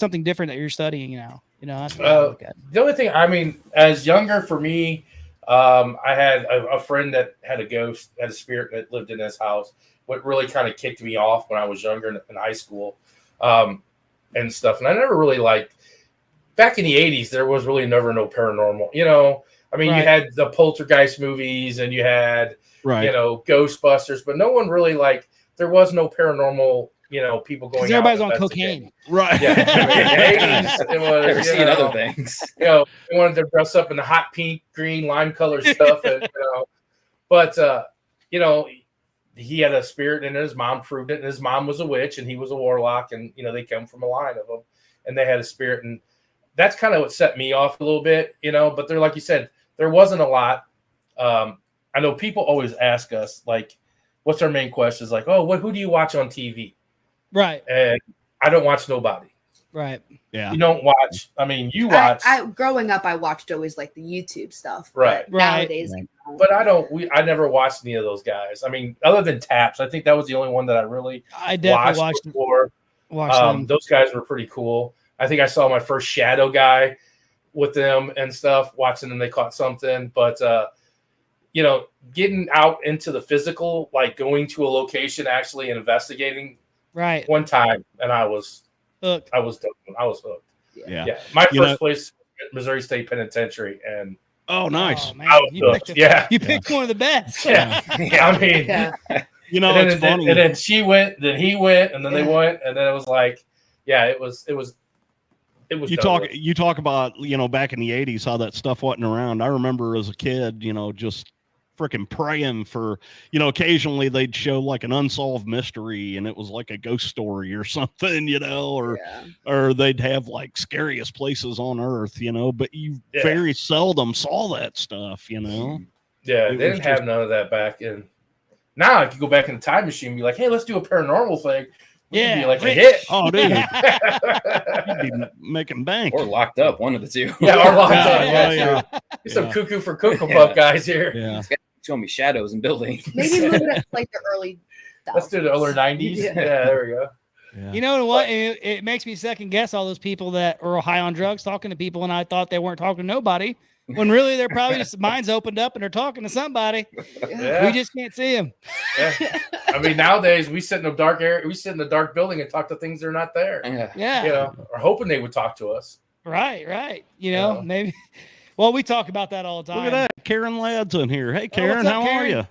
something different that you're studying now. That's what I look at. The only thing, I mean, as younger for me, I had a friend that had a spirit that lived in his house. What really kind of kicked me off when I was younger in high school, and stuff. And I never really back in the 80s, there was really never no paranormal. I mean, you had the Poltergeist movies and you had, Ghostbusters, but no one really there was no paranormal, people going out. Everybody's on cocaine. Right. Yeah. In the 80s, it was, Never seen other things. They wanted to dress up in the hot pink, green, lime color stuff. And, but, he had a spirit and his mom proved it. And his mom was a witch and he was a warlock. And, they come from a line of them and they had a spirit. And that's kind of what set me off a little bit, but there, like you said, there wasn't a lot. I know people always ask us, what's our main question? Is who do you watch on TV? Right. And I don't watch nobody. Right. Yeah. You don't watch. I mean, you watch. Growing up, I watched always the YouTube stuff. Right. Nowadays. But I never watched any of those guys. I mean, other than Taps, I think that was the only one that I definitely watched before. Them. Those guys were pretty cool. I think I saw my first shadow guy with them and stuff, watching them. They caught something, but getting out into the physical, going to a location, actually investigating. Right. One time, and I was hooked. I was hooked. Yeah. My first place, Missouri State Penitentiary, and oh, nice. Oh, man. You picked one of the best. Yeah. I mean, it's funny. And then she went, then he went, and then they went, and then it was it was. You talk about, back in the 80s, how that stuff wasn't around. I remember as a kid, just freaking praying for, occasionally they'd show an unsolved mystery and it was a ghost story or something, or they'd have scariest places on earth, but you very seldom saw that stuff, Yeah, they didn't have none of that back in. Now I could go back in the time machine and be like, hey, let's do a paranormal thing. Yeah, be a hit. Oh, dude, you'd be making bank or locked up, one of the two. Yeah, or locked up. Yeah. Some cuckoo for Cocoa Puff guys here. Yeah, show me shadows and buildings. Maybe move it up the early. Let's do the early 90s. Yeah, there we go. Yeah. You know what? It makes me second guess all those people that are high on drugs talking to people, and I thought they weren't talking to nobody. When really they're probably just minds opened up and they're talking to somebody. Yeah. We just can't see them. Yeah. I mean, nowadays we sit in a dark area, we sit in the dark building and talk to things that are not there. Yeah. Or hoping they would talk to us. Right. Maybe. Well, we talk about that all the time. Look at that. Karen Ladd's in here. Hey, Karen, what's up, how Karen? are you?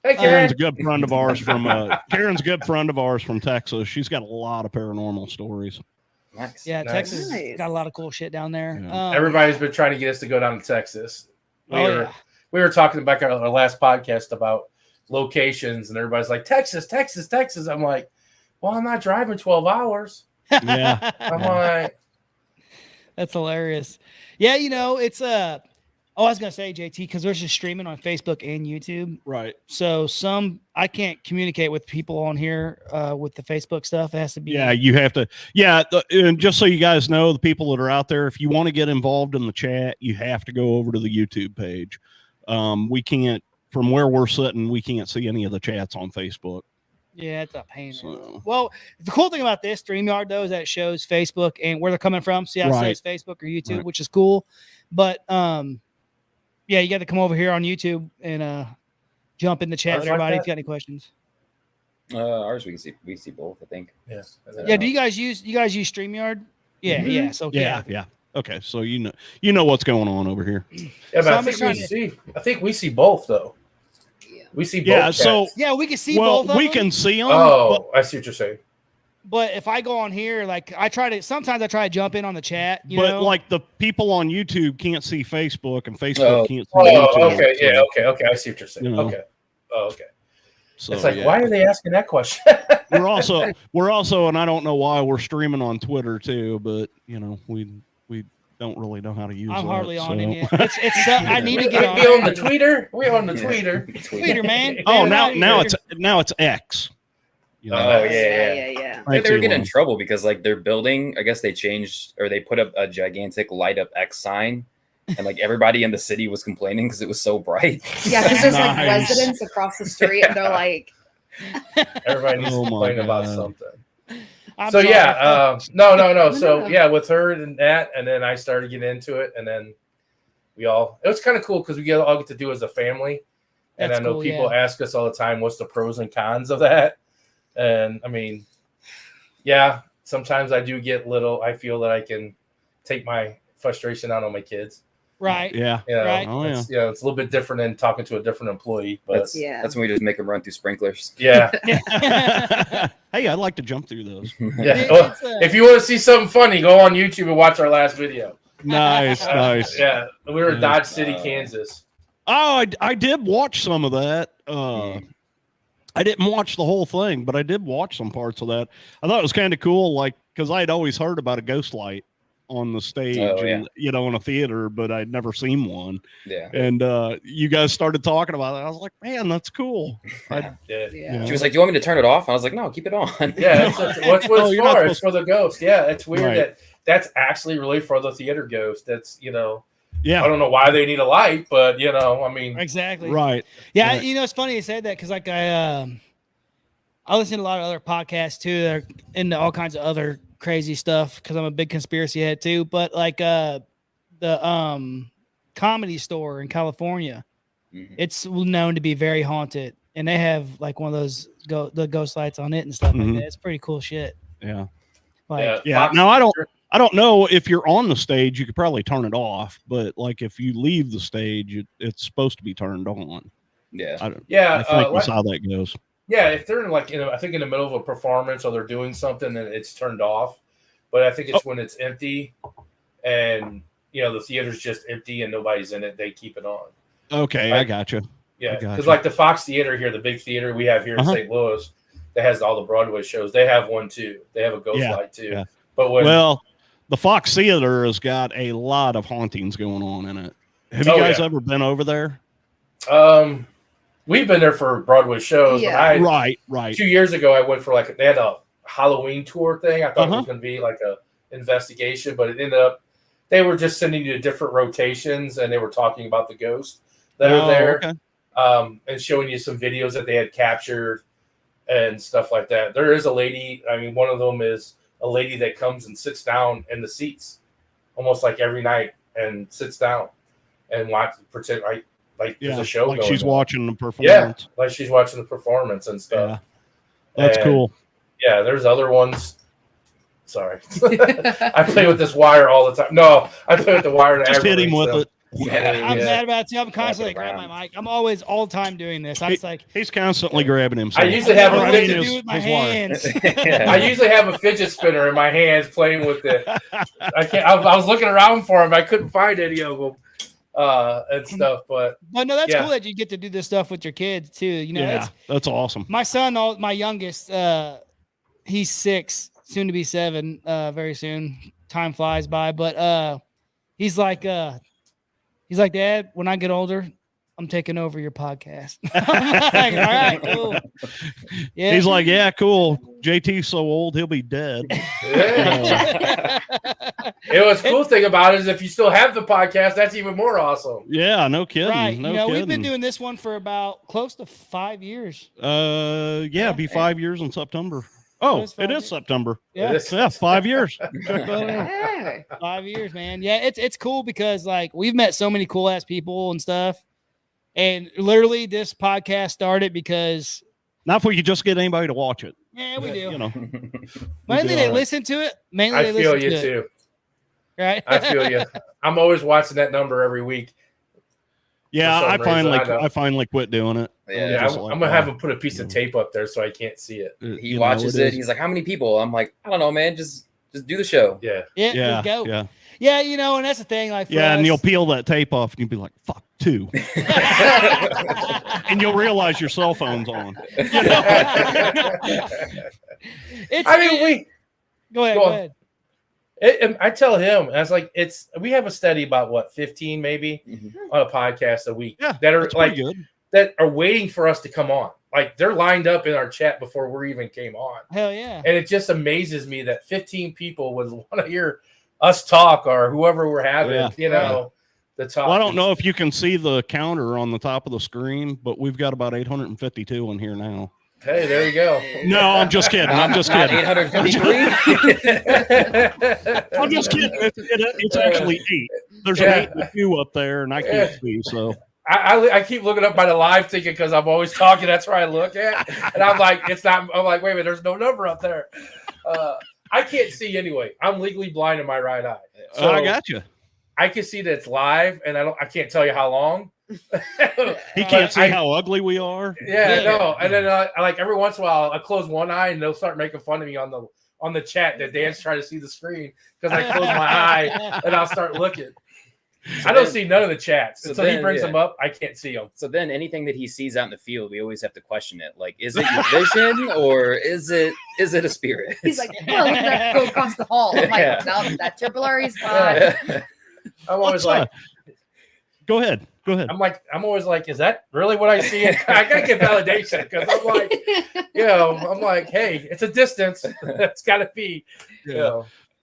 Hey, Karen. Karen's a good friend of ours from Texas. She's got a lot of paranormal stories. Nice. Yeah, Nice. Texas got a lot of cool shit down there. Yeah. Everybody's been trying to get us to go down to Texas. We were talking back on our last podcast about locations, and everybody's like, Texas. I'm like, well, I'm not driving 12 hours. Yeah. I'm like, that's hilarious. Yeah, it's I was gonna say, JT, because there's just streaming on Facebook and YouTube. Right. So I can't communicate with people on here with the Facebook stuff. It has to be. Yeah, you have to. Yeah, and just so you guys know, the people that are out there, if you want to get involved in the chat, you have to go over to the YouTube page. We can't, from where we're sitting, we can't see any of the chats on Facebook. Yeah, it's a pain. So. Well, the cool thing about this StreamYard though is that it shows Facebook and where they're coming from. See how it says Facebook or YouTube, which is cool. But yeah, you got to come over here on YouTube and jump in the chat with everybody. If you got any questions. Ours we see both, I think. yeah. Yeah. Do you guys use StreamYard? Yeah. Mm-hmm. Yeah. So yeah. Okay, so you know what's going on over here. Yeah, but I think we see both though. We see both. Yeah, so we can see well, both. We can see them. Oh, I see what you're saying. But if I go on here, like sometimes I try to jump in on the chat, But like the people on YouTube can't see Facebook, and Facebook Oh. can't see YouTube. Okay, so, yeah, okay. I see what you're saying. You know. Okay. Oh, okay. So, It's like, yeah. why are they asking that question? we're also, and I don't know why we're streaming on Twitter too, but we don't really know how to use. I'm that, hardly on so. it yet. I need to get on. We on the tweeter. We're on the tweeter. Twitter, man. Oh, Man, now it's X. You know? Oh Yeah. X They were getting in Elon. trouble because like their building, I guess they changed or they put up a gigantic light up X sign, and like everybody in the city was complaining because it was so bright. Yeah, because there's like Nice. residents across the street, and they're like, Everybody needs Oh to my complain about God. something. I'm So sorry. yeah, no. So No. yeah, with her and that, and then I started getting into it, and then it was kind of cool because we all get to do as a family. And That's I know cool, people yeah. ask us all the time, what's the pros and cons of that? And I mean, yeah, sometimes I do get I feel that I can take my frustration out on my kids. Right. Yeah. You know, Right. Oh, yeah. it's, it's a little bit different than talking to a different employee, but That's that's when we just make them run through sprinklers. yeah. Hey, I'd like to jump through those. Yeah. Well, if you want to see something funny, go on YouTube and watch our last video. Nice, nice. Yeah, we were in Yeah. Dodge City, Kansas. Oh, I did watch some of that. I didn't watch the whole thing, but I did watch some parts of that. I thought it was kind of cool, like because I'd always heard about a ghost light on the stage, and in a theater, but I'd never seen one. Yeah. And you guys started talking about it. I was like, man, that's cool. Yeah. yeah. She was like, "Do you want me to turn it off?" I was like, "No, keep it on." Yeah, what's Oh, you're not for? It's for the ghost. Yeah, it's weird Right. that's actually really for the theater ghost. That's I Yeah, don't know why they need a light, but I mean, Exactly. right. Yeah, Right. it's funny you said that because like I listen to a lot of other podcasts too that are into all kinds of other crazy stuff because I'm a big conspiracy head too. But like the Comedy Store in California, Mhm. it's known to be very haunted, and they have like one of those the ghost lights on it and stuff Mhm. like that. It's pretty cool shit. Yeah. Like Yeah. Fox- Now I don't know if you're on the stage, you could probably turn it off, but like if you leave the stage, it's supposed to be turned on. Yeah. I yeah, think that's how that goes. yeah. If they're in I think in the middle of a performance or they're doing something, then it's turned off. But I think it's when it's empty, and the theater's just empty and nobody's in it, they keep it on. Okay, I got you. Yeah, I gotcha. because like the Fox Theater here, the big theater we have here in Uh-huh. St. Louis, that has all the Broadway shows. They have one too. They have a ghost Yeah, light too. yeah. But when Well, the Fox Theater has got a lot of hauntings going on in it. Have you Oh, guys yeah. ever been over there? we've been there for Broadway shows. Yeah. Right. 2 years ago, I went for they had a Halloween tour thing. I thought it Uh-huh. was going to be like a investigation, but it ended up they were just sending you to different rotations, and they were talking about the ghosts that are there, Okay. and showing you some videos that they had captured and stuff like that. There is a lady. I mean, one of them is a lady that comes and sits down in the seats, almost like every night, and sits down and pretend like there's Yeah, a show. like going she's on. watching the Yeah, performance. like she's watching the performance and Yeah. stuff. That's And, cool. Yeah, there's other ones. Sorry. I play with this wire all the time. No, I play with the wire. to Just hit him aggravate with them. it. I'm Yeah. mad about it too. I'm constantly Wrap it grabbing my around. mic. I'm always all the time doing this. I was like, He's constantly grabbing himself. I usually have I a don't know what to fidget. do with my his wire. hands. I usually have a fidget spinner in my hands playing with it. I can't. I was looking around for them. I couldn't find any of them and stuff. But But no, that's Yeah. cool that you get to do this stuff with your kids too. Yeah, that's awesome. My son, my youngest, he's 6, soon to be 7, very soon. Time flies by, but he's like, Dad, when I get older, I'm taking over your podcast. I'm like, all right, cool. Yeah. He's like, yeah, cool. JT's so old, he'll be dead. yeah. What's cool thing about it is if you still have the podcast, that's even more awesome. Yeah, no kidding. Right. No We've kidding. been doing this one for about close to 5 years. Yeah, be 5 years in September. Oh, is it 5 is years. September. Yeah. It is. Yeah, 5 years. Check that out. Yeah. 5 years, man. Yeah, it's cool because like we've met so many cool ass people and stuff. And literally this podcast started because Not if we could just get anybody to watch it. we do. You know. Mainly do they all right. listen to it. Mainly I they feel listen you to it. too. Right? I feel you. I'm always watching that number every week. Yeah, For some reason, I know. I finally quit doing it. Yeah, I'm gonna have him put a piece of tape up there so I can't see it. he watches it. He's like, "How many people?" I'm like, "I don't know, man. Just do the show." Yeah. Yeah, Yeah, just go. yeah, Yeah, you know, and that's the thing. Like, for yeah. And us- you'll peel that tape off, and you'll be like, "Fuck, 2." And you'll realize your cell phone's on. It's, I mean, go ahead. go Go on. ahead. I tell him, I was like, we have a study about what 15 maybe on a podcast a week Yeah, that are that's like pretty good. that are waiting for us to come on. Like they're lined up in our chat before we even came on, Hell yeah. and it just amazes me that 15 people would want to hear us talk or whoever we're having, Yeah. you know, the talk. Well, I don't know if you can see the counter on the top of the screen, but we've got about 852 in here now. Hey, there you go. No, I'm just kidding. I'm just Not kidding. 853. I'm just kidding. It's actually 8. There's Yeah. an 8 and a 2 up there, and I can't see. So I keep looking up by the live ticket because I'm always talking. That's where I look at, and I'm like, it's not. I'm like, wait a minute, there's no number up there. I can't see anyway. I'm legally blind in my right eye, so I got you. I can see that it's live, and I can't tell you how long. He can't see how ugly we are. Yeah, no. And then like every once in a while, I close one eye, and they'll start making fun of me on the chat that Dan's trying to see the screen because I close my eye and I'll start looking. I don't see none of the chats. So Until he then, brings yeah. them up, I can't see them. So then anything that he sees out in the field, we always have to question it. Like, is it your vision or is it a spirit? He's like, well, look at that go across the hall. I'm like, Yeah. no, that's your blurry spot. I'm always What's like, Go ahead. I'm always like, is that really what I see? I gotta get validation because I'm like, I'm like, hey, it's a distance. It's gotta be,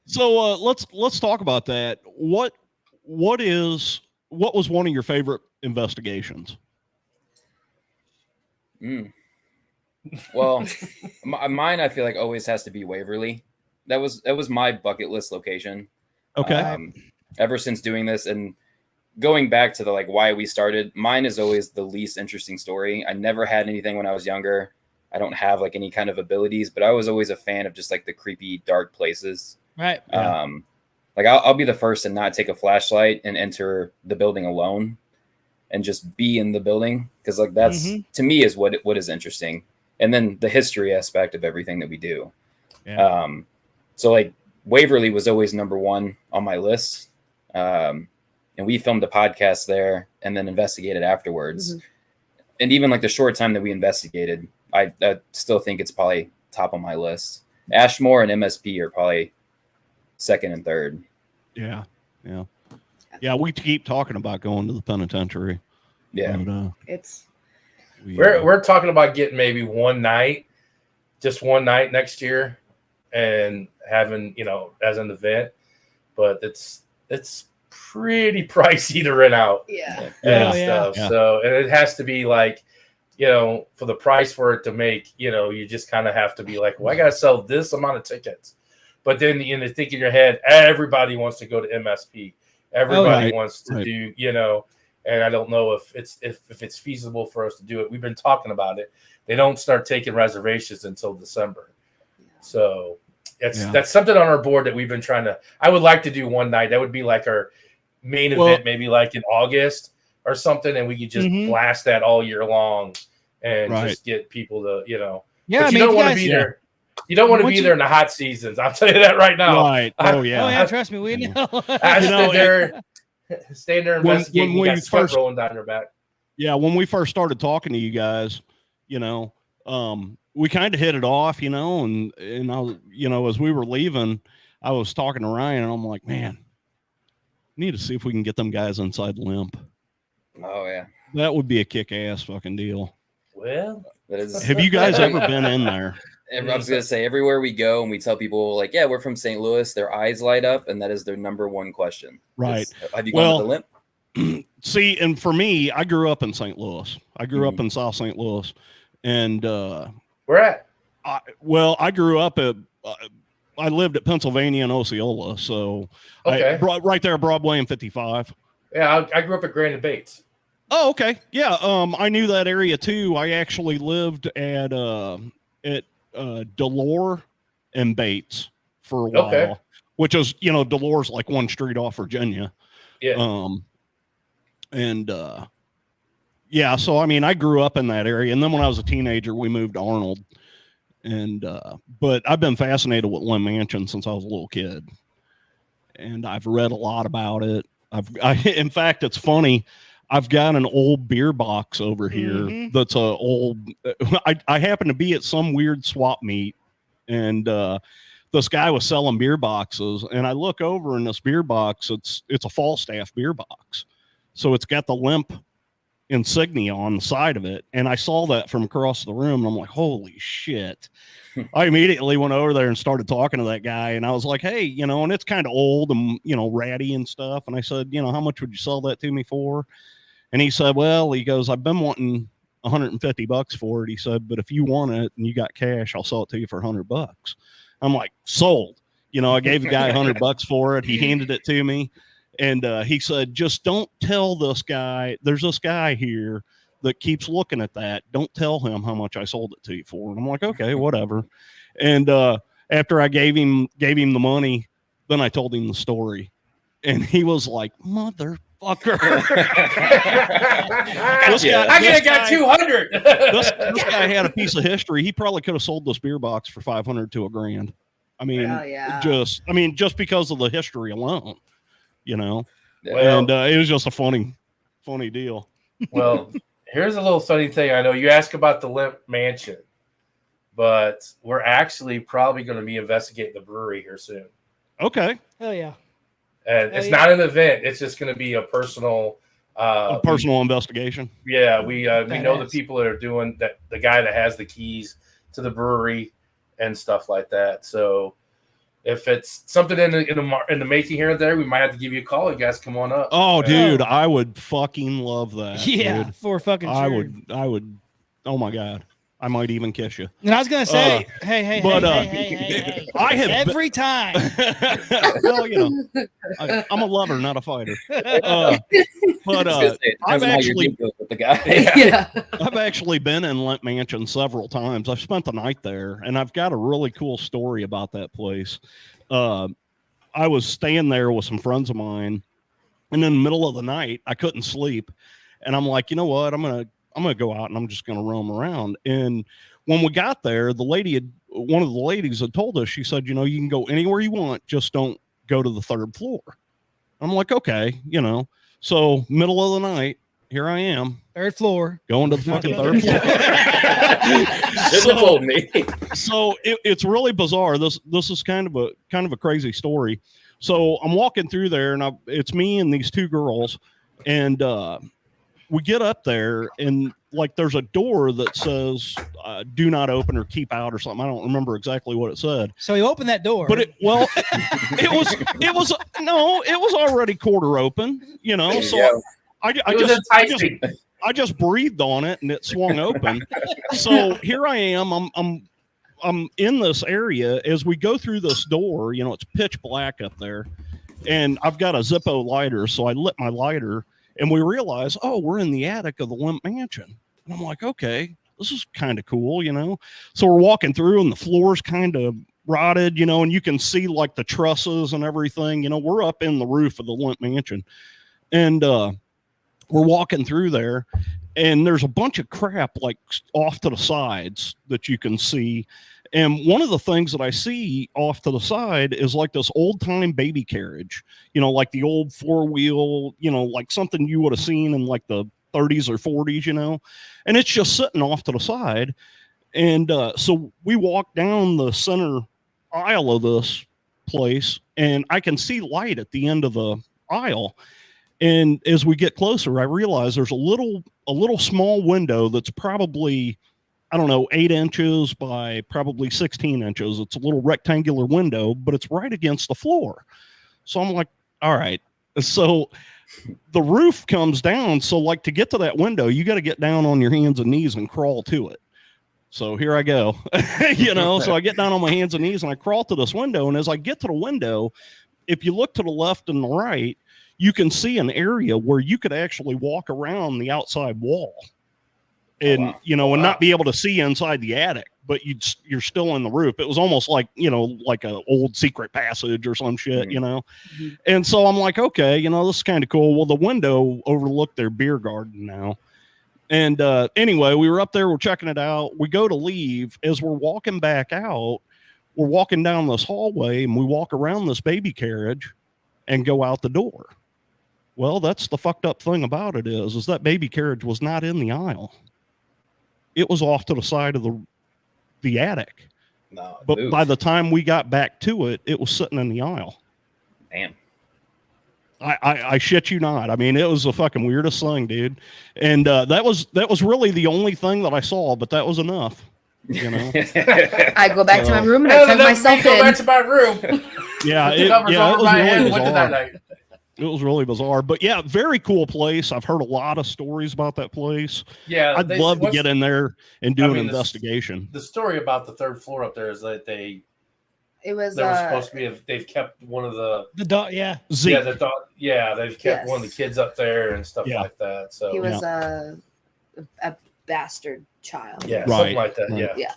So let's talk about that. What was one of your favorite investigations? Well, mine I feel like always has to be Waverly. That was my bucket list location. Okay. Ever since doing this and going back to the like why we started, mine is always the least interesting story. I never had anything when I was younger. I don't have like any kind of abilities, but I was always a fan of just like the creepy, dark places. Right. Yeah. Like I'll be the first to not take a flashlight and enter the building alone and just be in the building. Cause like that's to me is what is interesting. And then the history aspect of everything that we do. Yeah. So like Waverly was always number one on my list. And we filmed a podcast there and then investigated afterwards. And even like the short time that we investigated, I still think it's probably top on my list. Ashmore and MSP are probably second and third. Yeah. We keep talking about going to the penitentiary. Yeah. But, It's we're talking about getting maybe just one night next year and having, as an event, but it's pretty pricey to rent out yeah. and stuff. Yeah. So, and it has to be like, for the price for it to make, you just kind of have to be like, well, I got to sell this amount of tickets. But then you think in your head, everybody wants to go to MSP. Everybody wants to do, and I don't know if it's feasible for us to do it. We've been talking about it. They don't start taking reservations until December. So that's something on our board that we've been trying to, I would like to do one night. That would be like our main event, maybe like in August or something. And we could just blast that all year long and just get people to, Yeah, but you don't want to be there. You don't want to be there in the hot seasons. I'll tell you that right now. Right. Oh yeah. Oh yeah. Trust me, we know. Stand there investigating. You got sweat rolling down your back. Yeah, when we first started talking to you guys, we kind of hit it off, and I, as we were leaving, I was talking to Ryan, and I'm like, man, need to see if we can get them guys inside Limp. Oh yeah, that would be a kick-ass fucking deal. Well, have you guys ever been in there? I was gonna say, everywhere we go and we tell people like, yeah, we're from St. Louis, their eyes light up, and that is their number one question. Right. Have you gone to the Limp? See, and for me, I grew up in St. Louis. I grew up in South St. Louis, and where at? I grew up at. I lived at Pennsylvania and Osceola, so right there, Broadway and 55. Yeah, I grew up at Grand Bates. Oh, okay. Yeah, I knew that area too. I actually lived at Delore and Bates for a while, which is, Delore's like one street off Virginia. Yeah. yeah, so I mean, I grew up in that area, and then when I was a teenager, we moved to Arnold. And but I've been fascinated with Lynn Mansion since I was a little kid, and I've read a lot about it. In fact, it's funny. I've got an old beer box over here that's a old. I happen to be at some weird swap meet, and this guy was selling beer boxes, and I look over in this beer box. It's a Falstaff beer box, so it's got the Limp insignia on the side of it, and I saw that from across the room, and I'm like, holy shit. I immediately went over there and started talking to that guy, and I was like, hey, you know, and it's kind of old and, you know, ratty and stuff, and I said, you know, how much would you sell that to me for? And he said, well, he goes, I've been wanting $150 for it. He said, but if you want it and you got cash, I'll sell it to you for $100. I'm like, sold. You know, I gave the guy $100 for it. He handed it to me. And he said, just don't tell this guy. There's this guy here that keeps looking at that. Don't tell him how much I sold it to you for. And I'm like, okay, whatever. And after I gave him the money, then I told him the story. And he was like, motherfucker. I could have got 200. this guy had a piece of history. He probably could have sold this beer box for $500 to $1,000. I mean, just because of the history alone, you know. Well, and it was just a funny deal. Well, here's a little funny thing. I know you asked about the Limp Mansion, but we're actually probably going to be investigating the brewery here soon. Okay. Hell yeah. And it's not an event. It's just going to be a personal investigation. Yeah, we know the people that are doing that. The guy that has the keys to the brewery and stuff like that. So if it's something in the making here and there, we might have to give you a call. You guys come on up. Oh, dude, I would fucking love that. Yeah, dude. for fucking sure. I would. Oh my God. I might even kiss you. And I was gonna say, hey, I have every time. Well, you know, I'm a lover, not a fighter. I've actually with the guy. I've actually been in Limp Mansion several times. I've spent the night there, and I've got a really cool story about that place. I was staying there with some friends of mine, and in the middle of the night, I couldn't sleep, and I'm like, you know what, I'm gonna go out and I'm just going to roam around. And when we got there, one of the ladies had told us, she said, you know, you can go anywhere you want, just don't go to the third floor. I'm like, okay, you know, so middle of the night, here I am. Third floor. Going to the fucking third floor. So it's really bizarre. This is kind of a crazy story. So I'm walking through there, and it's me and these two girls, and we get up there, and like there's a door that says do not open or keep out or something. I don't remember exactly what it said. So he opened that door. But it was already quarter open, you know. So I just breathed on it and it swung open. So here I am. I'm in this area. As we go through this door, you know, it's pitch black up there, and I've got a Zippo lighter, so I lit my lighter. And we realize, oh, we're in the attic of the Limp Mansion. And I'm like, okay, this is kind of cool, you know? So we're walking through, and the floor's kind of rotted, you know, and you can see like the trusses and everything. You know, we're up in the roof of the Limp Mansion. And we're walking through there, and there's a bunch of crap like off to the sides that you can see. And one of the things that I see off to the side is like this old time baby carriage, you know, like the old 4-wheel, you know, like something you would have seen in like the 30s or 40s, you know, and it's just sitting off to the side. And so we walk down the center aisle of this place, and I can see light at the end of the aisle. And as we get closer, I realize there's a little small window that's probably, I don't know, 8 inches by probably 16 inches. It's a little rectangular window, but it's right against the floor. So I'm like, all right. So the roof comes down. So like to get to that window, you got to get down on your hands and knees and crawl to it. So here I go, you know, so I get down on my hands and knees and I crawl to this window. And as I get to the window, if you look to the left and the right, you can see an area where you could actually walk around the outside wall. And, you know, and not be able to see inside the attic, but you're still in the roof. It was almost like, you know, like an old secret passage or some shit, you know? And so I'm like, okay, you know, this is kind of cool. Well, the window overlooked their beer garden now. And anyway, we were up there, we're checking it out. We go to leave. As we're walking back out, we're walking down this hallway and we walk around this baby carriage and go out the door. Well, that's the fucked up thing about it is that baby carriage was not in the aisle. It was off to the side of the attic. No, But moved. by the time we got back to it, it was sitting in the aisle. Damn. I shit you not. I mean, it was the fucking weirdest thing, dude. And that was really the only thing that I saw, but that was enough. You know? I go back to my room and I Well, tuck let me myself go back in. to my room. Yeah, The covers it over was my really head. Went to that bizarre. night. It was really bizarre. But yeah, very cool place. I've heard a lot of stories about that place. Yeah, I'd love to get in there and do an I mean, investigation. The story about the third floor up there is that they It was were supposed to be. They've kept one of the dog. Yeah. Zeke. yeah the dog. Yeah, they've kept one of the kids up there and stuff Yeah. like that. So he was a bastard child. yeah, Right, something like that. right. Yeah, Yeah.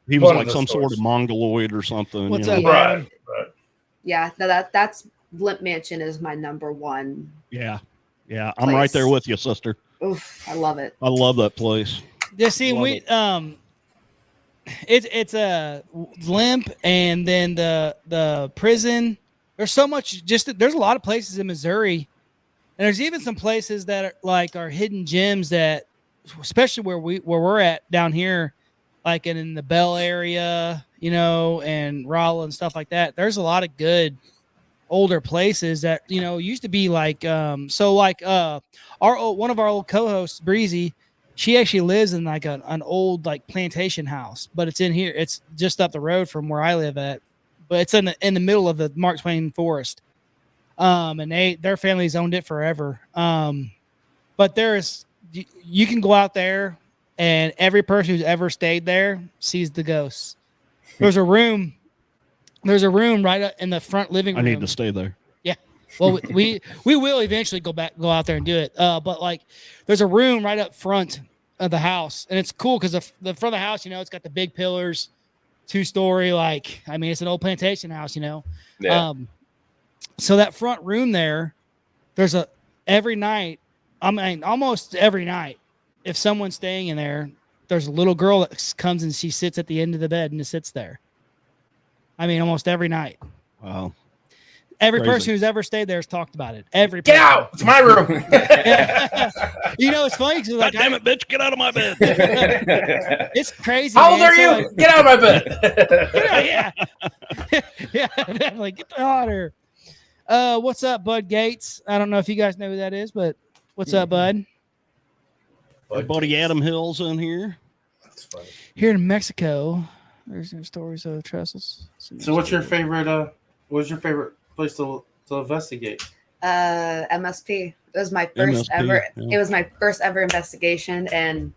He was one of like the some sort stories. of mongoloid or something. What's you know? up, right, Adam? right. Yeah. No, that's Blimp Mansion is my number one. Yeah. Yeah. I'm right Place. there with you, sister. Oof, I love it. I love that place. Yeah, see, Love we it. it's a limp, and then the prison. There's so much. There's a lot of places in Missouri, and there's even some places that are hidden gems that, especially where we're at down here, like in the Bell area, and Rolla and stuff like that. There's a lot of good older places that used to be like one of our old co-hosts, Breezy. She actually lives in like an old like plantation house, but it's in here. It's just up the road from where I live at, but it's in the middle of the Mark Twain forest. And their family's owned it forever. But you can go out there, and every person who's ever stayed there sees the ghosts. There's a room right in the front living room. I need to stay there. Well, we will eventually go out there and do it. But like, there's a room right up front of the house, and it's cool because the front of the house, it's got the big pillars, 2-story. Like, I mean, it's an old plantation house, Yeah. So that front room there's every night, almost every night, if someone's staying in there, there's a little girl that comes and she sits at the end of the bed and just sits there. I mean, almost every night. Wow. Every Crazy. person who's ever stayed there has talked about it. Every Get person. out! It's my room. It's funny because God damn it, bitch! Get out of my bed. it's crazy. How old man. are So, you? like, Get out of my bed. yeah, definitely. Get the order. What's up, Bud Gates? I don't know if you guys know who that is, but what's up, Bud? Our buddy Adam Hill's in here. That's funny. Here in Mexico, there's no stories of trestles. So, what's your favorite? What's your favorite place to investigate? MSP. It was my first MSP, ever. yeah. It was my first ever investigation, and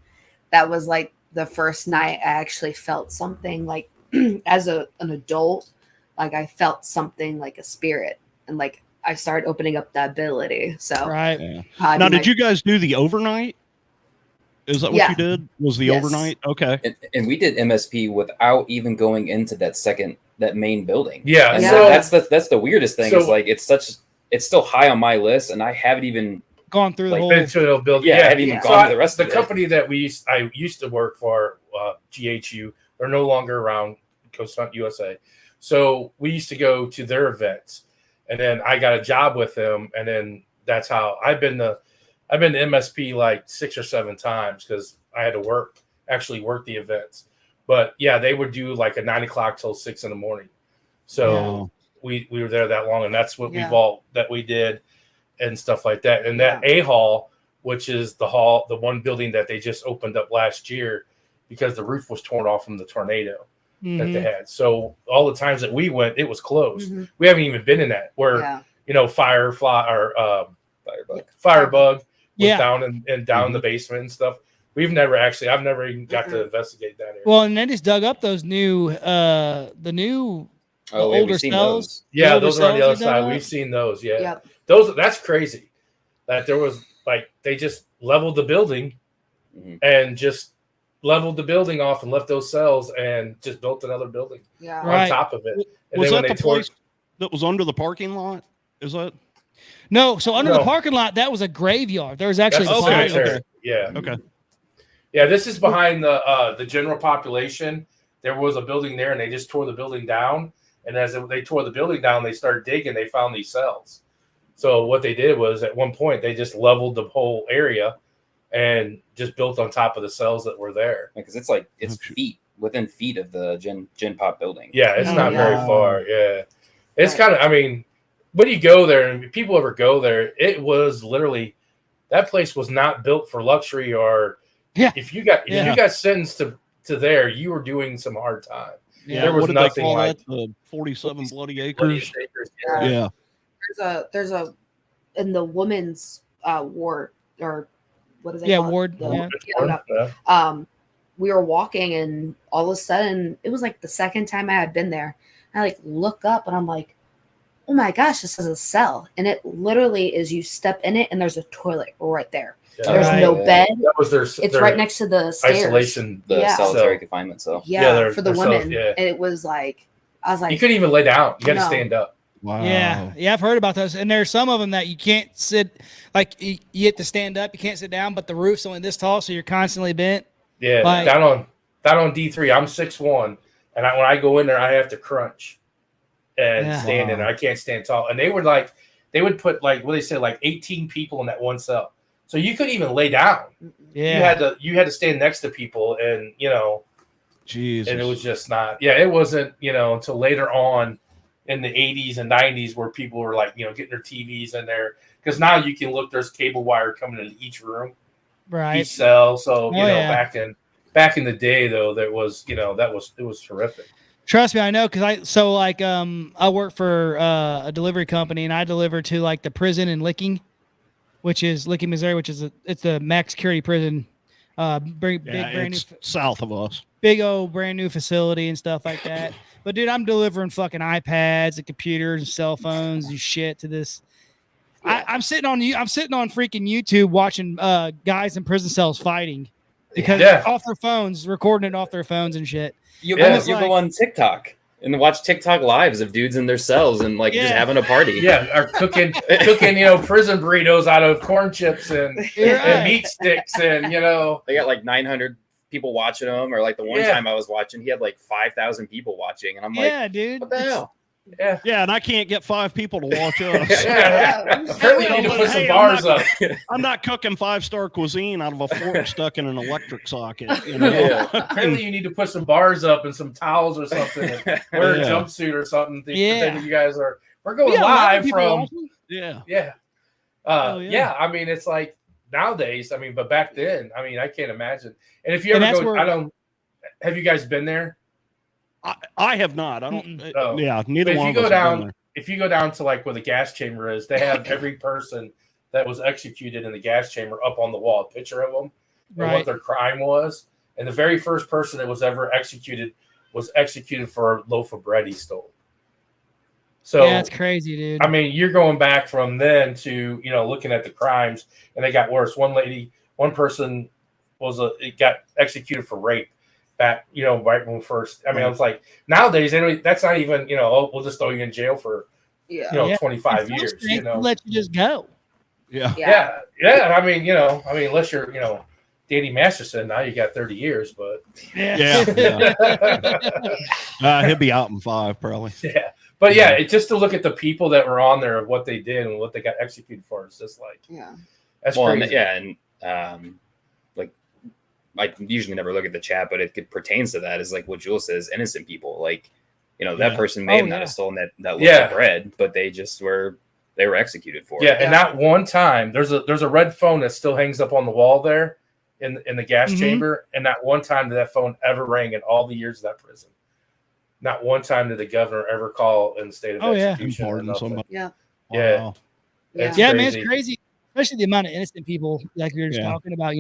that was like the first night I actually felt something like, as an adult, like I felt something like a spirit, and like I started opening up that ability. So, Right. Yeah. Now, did you guys do the overnight? Is that what Yeah. you did? Was the Yes. overnight? Okay. And we did MSP without even going into that main building. Yeah. And Yeah. that's the weirdest thing. So- is like it's still high on my list, and I haven't even Gone through the Like, whole. Been to the building. I haven't even Yeah. gone to the rest the of it. company that I used to work for, GHU, are no longer around, Coast Hunt USA. So we used to go to their events, and then I got a job with them, and then that's how I've been to MSP like 6 or 7 times because I had to actually work the events. But yeah, they would do like a 9 o'clock till 6 in the morning. So Wow. we were there that long, and that's what Yeah. we did and stuff like that. And that A hall, which is the one building that they just opened up last year because the roof was torn off from the tornado that Mhm. they had. So all the times that we went, it was closed. Mhm. We haven't even been in that where, Yeah. Firefly or Firebug. Firebug was Yeah. down and down in the basement and stuff. I've never even got to investigate that area. Well, and they just dug up those new, Oh, yeah, older we've seen cells. those. Yeah, older those are on the other cells they dug side. up. We've seen those. Yeah. Yep. That's crazy. That there was like they just leveled the building Mhm. and just leveled the building off and left those cells and just built another building Yeah. Right. on top of it. And Was then that when the they tore place that was under the parking lot? Is that? No, so under No. the parking lot, that was a graveyard. There was actually that's a the Okay, cemetery. cemetery. Yeah. Okay. Yeah, this is behind the general population. There was a building there, and they just tore the building down. And as they tore the building down, they started digging. They found these cells. So what they did was, at one point, they just leveled the whole area and just built on top of the cells that were there. Because it's within feet of the Gen Pop building. Yeah, it's Oh, not yeah. very far. Yeah, it's Right. kind of. I mean, when you go there, and people ever go there, it was literally that place was not built for luxury. Or Yeah. if you got Yeah. sentenced to there, you were doing some hard time. Yeah. There was what did nothing they call like that? The 47 bloody Bloody acres. Acres. Yeah. There's a in the women's ward, or what is it? Yeah, called? ward, The- yeah. Yeah. We were walking, and all of a sudden, it was like the second time I had been there. I like look up, and I'm like, oh my gosh, this is a cell, and it literally is. You step in it, and there's a toilet right there. Yeah. There's Right. no bed. That was their. It's their right next to the stairs. isolation. The Yeah. solitary confinement cell. Yeah, they're- for the they're women. yeah. And it was like, I was like, You couldn't even lay down. You got to No. stand up. Wow. Yeah, I've heard about those, and there's some of them that you can't sit, like you have to stand up, you can't sit down, but the roof's only this tall, so you're constantly bent. Yeah, Like- down on D3. I'm 6'1", and when I go in there, I have to crunch and Yeah. stand in there. I can't stand tall. And they would put like what they say, like 18 people in that one cell, so you couldn't even lay down. Yeah, You had to stand next to people, and Jesus. and it was just not. Yeah, it wasn't until later on in the 80s and 90s where people were like getting their TVs in there, because now you can look. There's cable wire coming into each room, right. each cell. So yeah. back in the day though, it was horrific. Trust me, I know, because I work for a delivery company, and I deliver to like the prison in Licking, Missouri, which is it's a max security prison. Big brand it's south of us. big old brand new facility and stuff like that. But dude, I'm delivering fucking iPads and computers and cell phones and shit to this. I'm sitting on freaking YouTube watching guys in prison cells fighting because off their phones, recording it off their phones and shit. You was go like- on TikTok and watch TikTok lives of dudes in their cells and just having a party. Yeah, or cooking prison burritos out of corn chips and meat sticks, and They got like 900 people watching them, or like the one Yeah. time I was watching, he had like 5,000 people watching, and I'm like, Yeah, dude. what the hell? Yeah, and I can't get 5 people to watch us. Yeah. Apparently, you need to put some Hey, bars up. I'm not cooking 5-star cuisine out of a fork stuck in an electric socket. Yeah. Apparently, you need to put some bars up and some towels or something. And wear a Yeah. jumpsuit or something. Yeah. Pretend you guys are. We're going Yeah, a lot of live people from. watching. Yeah. Yeah. Oh, yeah. Yeah. I mean, it's like nowadays. I mean, but back then, I mean, I can't imagine. And if you And ever that's go, where- have you guys been there? I have not. I don't. Mm-mm. Oh. Yeah, neither But one if of you us go have been down, there. if you go down to like where the gas chamber is, they have every person that was executed in the gas chamber up on the wall, a picture of them and what Right. their crime was. And the very first person that was ever executed was executed for a loaf of bread he stole. So Yeah, it's crazy, dude. I mean, you're going back from then to looking at the crimes, and they got worse. One person got executed for rape back, right when we first. I mean, I was like, nowadays, that's not even, we'll just throw you in jail for, yeah. 25 It's years, strange to let you just go. Yeah. Yeah. I mean, unless you're, Danny Masterson, now you got 30 years, but Yeah. He'll be out in 5 probably. yeah. But yeah, just to look at the people that were on there of what they did and what they got executed for, it's just like, Yeah. that's Well, crazy. and like I usually never look at the chat, but it pertains to that. Is like what Jules says, innocent people. Like, that Yeah. person may have Oh, not yeah. have stolen that loaf Yeah. of bread, but they just were executed for Yeah, it. and that one time, there's a red phone that still hangs up on the wall there in the gas Mhm. chamber, and not one time did that phone ever ring in all the years of that prison. Not one time did the governor ever call in the state of Oh, yeah. execution. or Pardon nothing. somebody. Yeah. Yeah. Wow. It's Yeah, man, crazy. it's crazy, especially the amount of innocent people like we were just Yeah. talking about,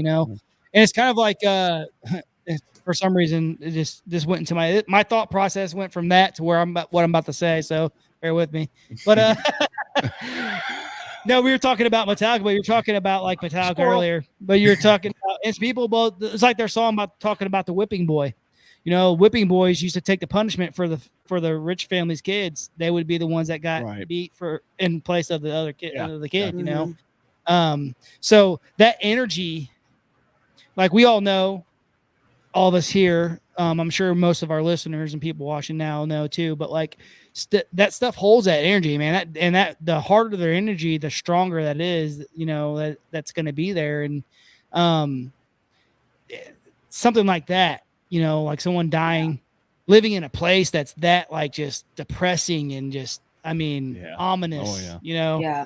And it's kind of like for some reason it just went into my thought process went from that to where what I'm about to say, so bear with me. But no, we were talking about Metallica, but you were talking about like Metallica Squirrel. earlier. But you were talking about it's people both it's like their song about talking about the whipping boy. Whipping boys used to take the punishment for the rich family's kids. They would be the ones that got Right. beat for in place of the other kid, Yeah. the kid, Mhm. So that energy, like we all know, all of us here, I'm sure most of our listeners and people watching now know too, but like that stuff holds that energy, man. That the harder their energy, the stronger that is, you know, that's going to be there. And something like that, you know, like someone dying, living in a place that's that like just depressing and just, I mean, ominous, you know? Yeah.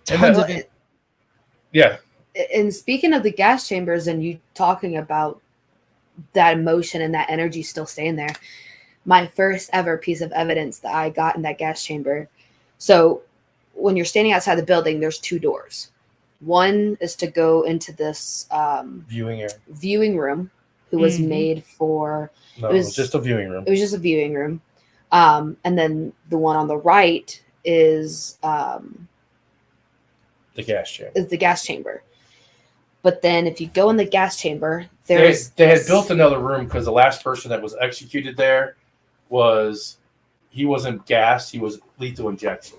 Tons of Well, it. Yeah. And speaking of the gas chambers and you talking about that emotion and that energy still staying there, my first ever piece of evidence that I got in that gas chamber. So when you're standing outside the building, there's 2 doors. One is to go into this viewing room, who was made for. No, it was just a viewing room. It was just a viewing room, and then the one on the right is the gas chamber. Is the gas chamber. But then if you go in the gas chamber, they had built another room because the last person that was executed there he wasn't gassed, he was lethal injection.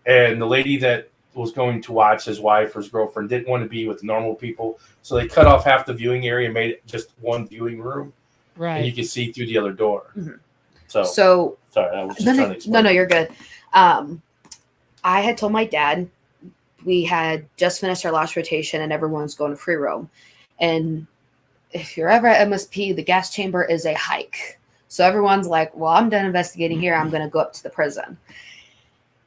And the lady that was going to watch, his wife or his girlfriend, didn't want to be with normal people, so they cut off half the viewing area and made it just one viewing room, right? And you could see through the other door. So sorry, I was just trying to explain. No, you're good. I had told my dad we had just finished our last rotation and everyone's going to free roam, and if you're ever at MSP, the gas chamber is a hike. So everyone's like, well, I'm done investigating here, I'm going to go up to the prison.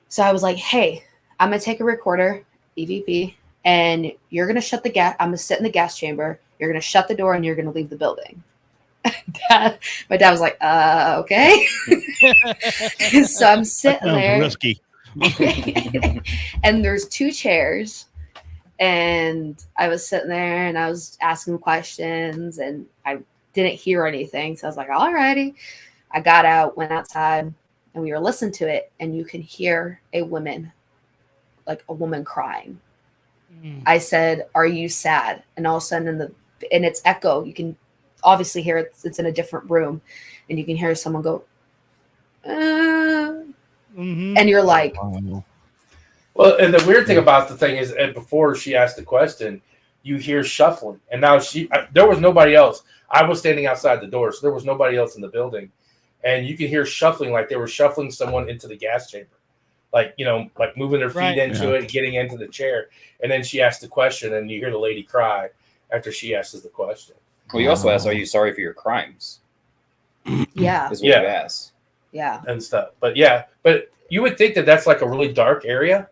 So I was like, hey, I'm going to take a recorder, EVP, and you're going to shut the gas. I'm going to sit in the gas chamber. You're going to shut the door and you're going to leave the building. My dad was like, okay. So I'm sitting there. Risky. And there's 2 chairs. And I was sitting there and I was asking questions and I didn't hear anything. So I was like, all righty. I got out, went outside, and we were listening to it. And you can hear a woman crying. I said, are you sad? And all of a sudden in its echo, you can obviously hear it's in a different room. And you can hear someone go, and you're like, well, and the weird thing about the thing is, before she asked the question, you hear shuffling, and now there was nobody else. I was standing outside the door, so there was nobody else in the building, and you can hear shuffling, like they were shuffling someone into the gas chamber, like, you know, like moving their feet into it, getting into the chair, and then she asked the question, and you hear the lady cry after she asks the question. Well, you also asked, "Are you sorry for your crimes?" Yeah, is what you asked. Yeah, and stuff. But you would think that that's like a really dark area.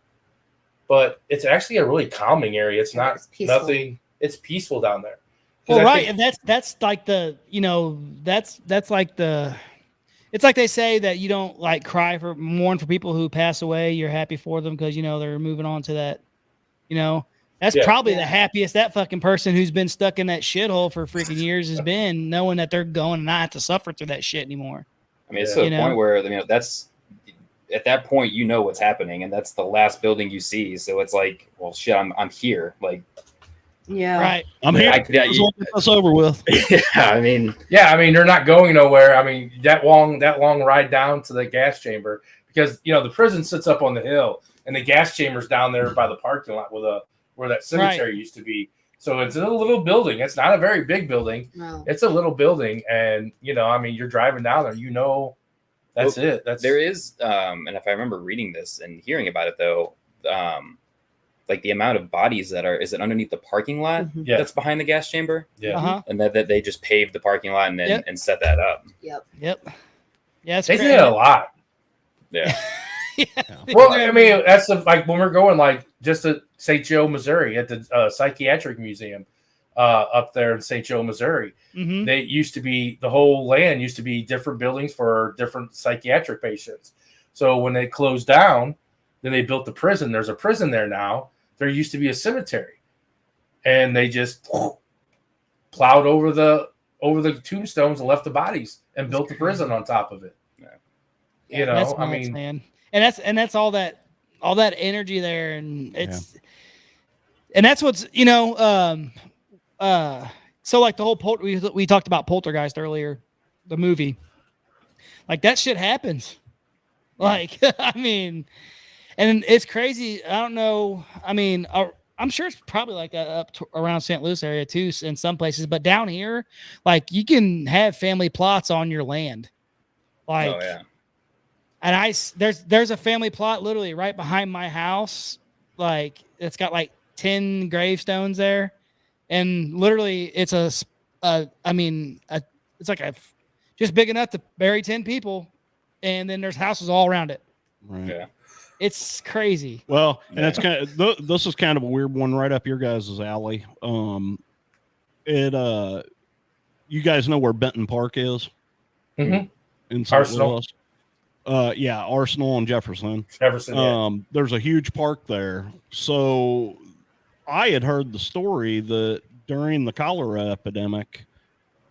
But it's actually a really calming area. It's not nothing. It's peaceful down there. Well, right, and that's like the, you know, that's like the. It's like they say that you don't like mourn for people who pass away. You're happy for them because, you know, they're moving on to that. You know, that's probably the happiest that fucking person who's been stuck in that shithole for freaking years has been, knowing that they're going to not have to suffer through that shit anymore. I mean, it's to the point where, you know, that's. At that point, you know what's happening, and that's the last building you see. So it's like, well, shit, I'm here. Like, yeah, right. I'm here. That's over with. I mean, they're not going nowhere. I mean, that long ride down to the gas chamber, because, you know, the prison sits up on the hill, and the gas chamber's down there by the parking lot where that cemetery used to be. So it's a little building. It's not a very big building. No. It's a little building, and, you know, I mean, you're driving down there, you know. That's it. There is, and if I remember reading this and hearing about it, though, like the amount of bodies is it underneath the parking lot that's behind the gas chamber? Yeah. And that they just paved the parking lot and set that up. Yep. Yeah, they did a lot. Yeah. Well, I mean, that's like when we're going, like, just to St. Joe, Missouri, at the Psychiatric Museum. Up there in St. Joe, Missouri. They used to be, the whole land used to be different buildings for different psychiatric patients. So when they closed down, then they built the prison. There's a prison there now. There used to be a cemetery, and they just plowed over the tombstones and left the bodies and built the prison on top of it. You know, that's nuts, man. And that's all that energy there, and it's and that's what's, you know, so like the whole we talked about Poltergeist earlier, the movie, like that shit happens. Like, I mean, and it's crazy. I don't know. I mean, I'm sure it's probably like up to around St. Louis area too in some places, but down here, like you can have family plots on your land. Like, Oh yeah. and there's a family plot literally right behind my house. Like it's got like 10 gravestones there. And literally it's it's like just big enough to bury 10 people. And then there's houses all around it. Right. Yeah. It's crazy. Well, and it's kind of this is kind of a weird one right up your guys' alley. You guys know where Benton Park is? Mm-hmm. In St. Arsenal. Louis. Yeah, Arsenal and Jefferson. Jefferson. Yeah. There's a huge park there. So I had heard the story that during the cholera epidemic,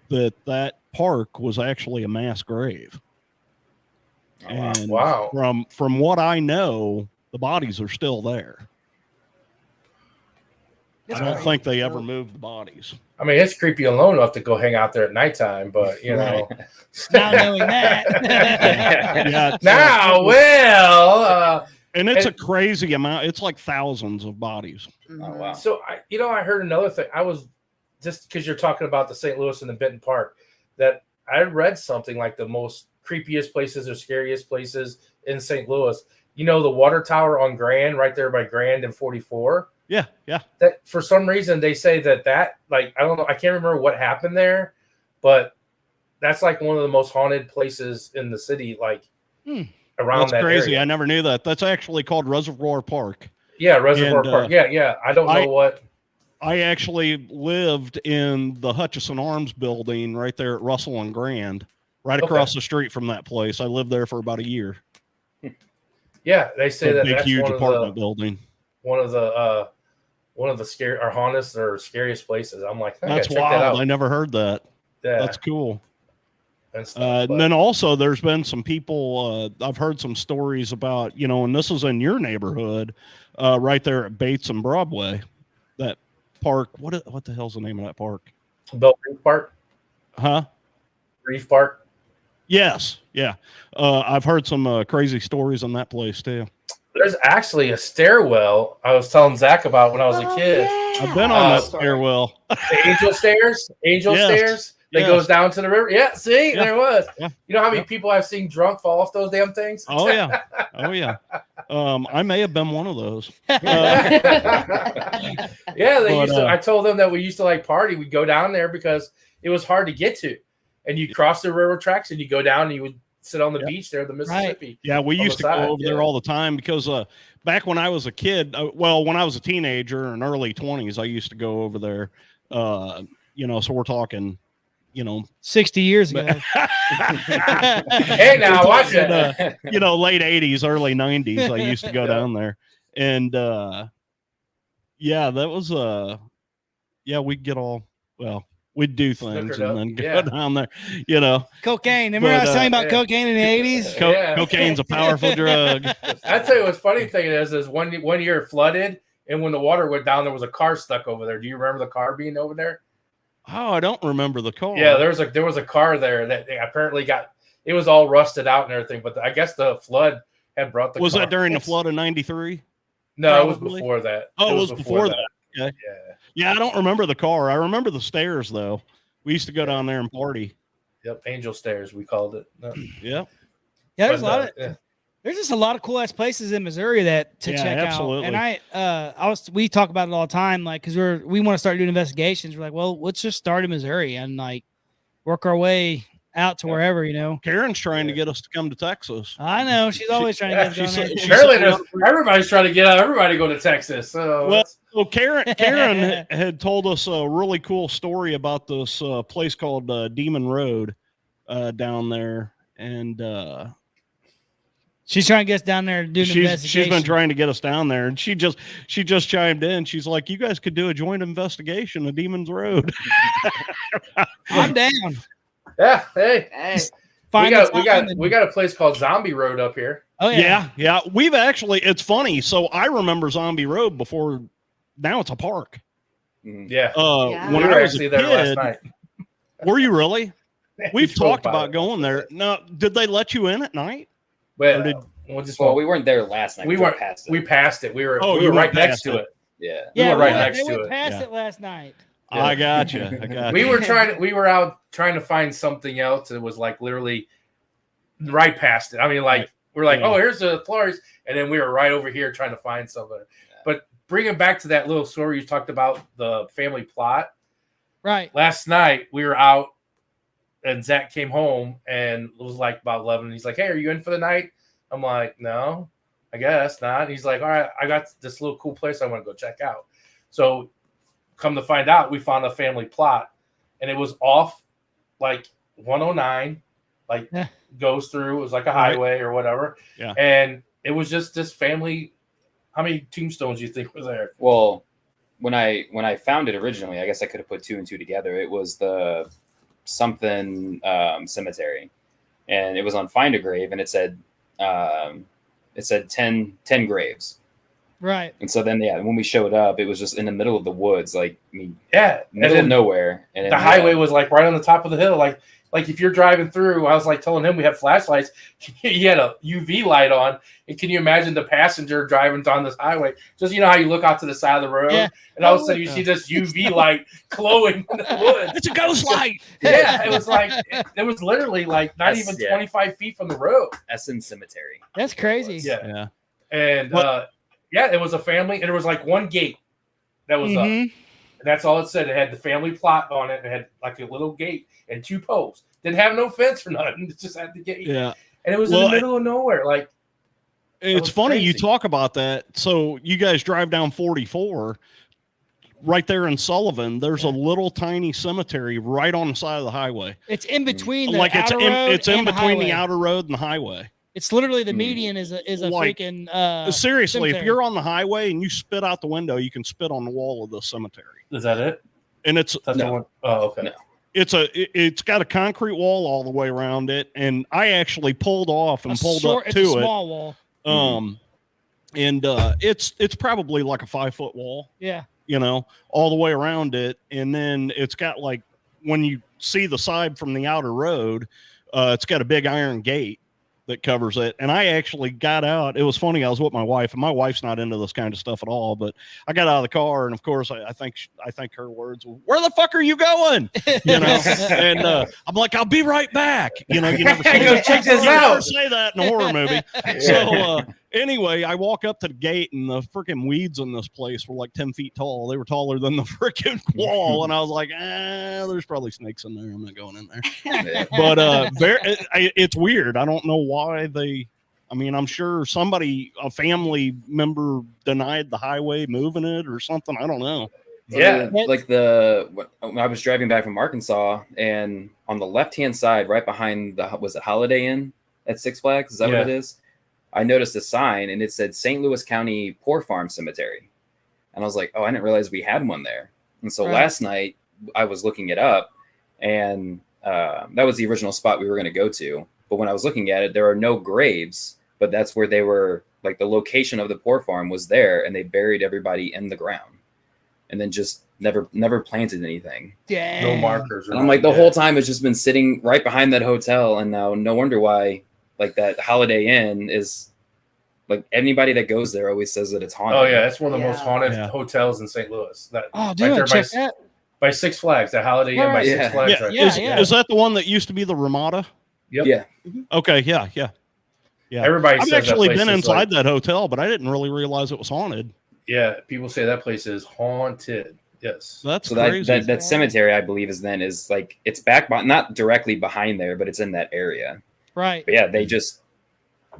that park was actually a mass grave. Oh, wow. And Wow. from what I know, the bodies are still there. I don't think they ever moved the bodies. I mean, it's creepy alone enough to go hang out there at nighttime, but you know. Now knowing that. Yeah. Now, well, and it's a crazy amount. It's like thousands of bodies. Oh wow. so I heard another thing. I was just because you're talking about the St. Louis and the Benton Park, that I read something like the most creepiest places or scariest places in St. Louis. You know, the water tower on Grand, right there by Grand and 44. Yeah, yeah. That for some reason they say that like I don't know, I can't remember what happened there, but that's like one of the most haunted places in the city, like around That's that crazy. area. I never knew that. That's actually called Reservoir Park. Yeah, Reservoir And, Park. Yeah. I don't know what. I actually lived in the Hutchison Arms building right there at Russell and Grand, right across the street from that place. I lived there for about a year. Yeah, they say that Big, that's huge one apartment of building. the scary or hauntest or scariest places. I'm like, I That's gotta check that wild. out. I never heard that. Yeah, That's cool. and stuff, And then also there's been some people, I've heard some stories about, and this is in your neighborhood, right there at Bates and Broadway, that park. What the hell's the name of that park? Bell Reef Park. Huh? Reef Park. Yes. Yeah. I've heard some crazy stories on that place too. There's actually a stairwell I was telling Zach about when I was a kid. I've been on that stairwell. The angel stairs. Stairs. That Yes. goes down to the river. Yeah, see, Yeah. there was. Yeah. You know how many people I've seen drunk fall off those damn things? Oh yeah. Oh yeah. I may have been one of those. Yeah, they But, used to. I told them that we used to like party. We'd go down there because it was hard to get to, and you cross the railroad tracks and you go down and you would sit on the beach there, the Mississippi. Yeah, we on used the to side, go over there all the time because back when I was a kid, when I was a teenager in early 20s, I used to go over there. So we're talking, 60 years ago. Hey, now watch it. Late 80s, early 90s, I used to go down there. And that was we'd get we'd do things Snookered and then up. go Yeah. down there, Cocaine. Remember I was telling you about cocaine in the 80s? Yeah. Cocaine's a powerful drug. I tell you what's funny thing is one year it flooded, and when the water went down, there was a car stuck over there. Do you remember the car being over there? Oh, I don't remember the car. Yeah, there was a car there that they apparently it was all rusted out and everything, but I guess the flood had brought the Was car. that during the flood of 93? No, it was probably? before that. Oh, it was before that. Okay. Yeah. Yeah, I don't remember the car. I remember the stairs though. We used to go down there and party. Yep, Angel Stairs we called it. No. Yeah. Yeah, there's But, a lot of yeah. there's just a lot of cool ass places in Missouri to check absolutely. out. And we talk about it all the time, like because we want to start doing investigations. We're like, well, let's just start in Missouri and like work our way out to wherever, Karen's trying to get us to come to Texas. I know she's always trying to get us down there. Apparently, everybody's trying to get everybody to go to Texas. So Well, Karen had told us a really cool story about this place called Demon Road down there, and she's trying to get us down there to do an investigation. she's been trying to get us down there, and she just chimed in. She's like, "You guys could do a joint investigation of Demon's Road." I'm down. yeah, hey, Find we got a place called Zombie Road up here. Oh yeah. Yeah. We've actually, it's funny. So I remember Zombie Road before. Now it's a park. Yeah. When we I were was actually a there last kid, night. were you really? We've drove talked by about it. going there. Now, did they let you in at night? Well, Or did- Well, we weren't there last night. we drove weren't. past it. We passed it. We were Oh, we you were went right next past to it. Yeah. We Yeah, were right they next to went it. past Yeah. it last night. Yeah. I got you. We were out trying to find something else. It was like literally right past it. I mean, like we're like, Yeah. oh, here's the Flores, and then we were right over here trying to find something. But bringing back to that little story you talked about, the family plot. Right. Last night we were out, and Zach came home, and it was like about 11. He's like, "Hey, are you in for the night?" I'm like, "No, I guess not." And he's like, "All right, I got this little cool place I want to go check out." So, come to find out, we found a family plot, and it was off like 109, like goes through. It was like a highway or whatever. Yeah. And it was just this family. How many tombstones do you think were there? Well, when I found it originally, I guess I could have put 2 and 2 together. It was the something cemetery, and it was on Find a Grave, and it said 10 graves. Right. And so then, when we showed up, it was just in the middle of the woods, like Yeah, middle of nowhere. And the highway was like right on the top of the hill. Like if you're driving through, I was like telling him we had flashlights. He had a UV light on. And can you imagine the passenger driving down this highway? Just how you look out to the side of the road, and all of a sudden you see this UV light glowing in the woods. It's a ghost light. Yeah, it was like it was literally like not even 25 feet from the road. Essen Cemetery. That's crazy. Yeah. And it was a family, and there was like one gate that was up. And that's all it said. It had the family plot on it. It had like a little gate and 2 posts. Didn't have no fence or nothing. It just had the gate. Yeah. And it was in the middle of nowhere. Like, it's funny you crazy. talk about that. So you guys drive down 44 right there in Sullivan. There's a little tiny cemetery right on the side of the highway. It's in between the Like it's outer road it's in and between highway. the outer road and the highway. It's literally the median is a Like, freaking seriously, cemetery. if you're on the highway and you spit out the window, you can spit on the wall of the cemetery. is that it? And it's That's the one. Oh, okay. No. it's got a concrete wall all the way around it, and I actually pulled off and pulled up it's to a it. small wall. And it's probably like a 5-foot wall, Yeah. all the way around it. And then it's got like, when you see the side from the outer road, it's got a big iron gate that covers it. And I actually got out. It was funny. I was with my wife, and my wife's not into this kind of stuff at all, but I got out of the car, and of course I think her words were, "Where the fuck are you going?" And I'm like, "I'll be right back." You never say, Go check this you out. never say that in a horror movie. So anyway, I walk up to the gate, and the freaking weeds in this place were like 10 feet tall. They were taller than the freaking wall. And I was like, there's probably snakes in there. I'm not going in there. But it's weird. I don't know why I'm sure a family member denied the highway moving it or something. I don't know. Yeah. Like when I was driving back from Arkansas, and on the left-hand side, right behind was it Holiday Inn at Six Flags? Is that what it is? I noticed a sign, and it said St. Louis County Poor Farm Cemetery. And I was like, oh, I didn't realize we had one there. And so last night I was looking it up, and that was the original spot we were going to go to. But when I was looking at it, there are no graves, but that's where they were, like the location of the poor farm was there, and they buried everybody in the ground and then just never planted anything. Yeah. No markers. And I'm like, the whole time it's just been sitting right behind that hotel. And now no wonder why, like, that Holiday Inn is, like, anybody that goes there always says that it's haunted. Oh, yeah. That's one of the most haunted Yeah. hotels in St. Louis. Dude, right there check that. by Six Flags, the Holiday Inn by Six Flags. Right there. Is that the one that used to be the Ramada? Yep. Yeah. Okay. Yeah. Everybody I've says actually that place been is inside that hotel, but I didn't really realize it was haunted. Yeah, people say that place is haunted. Yes. That's So crazy. that cemetery, I believe, is like, it's back not directly behind there, but it's in that area. Right. But yeah, they just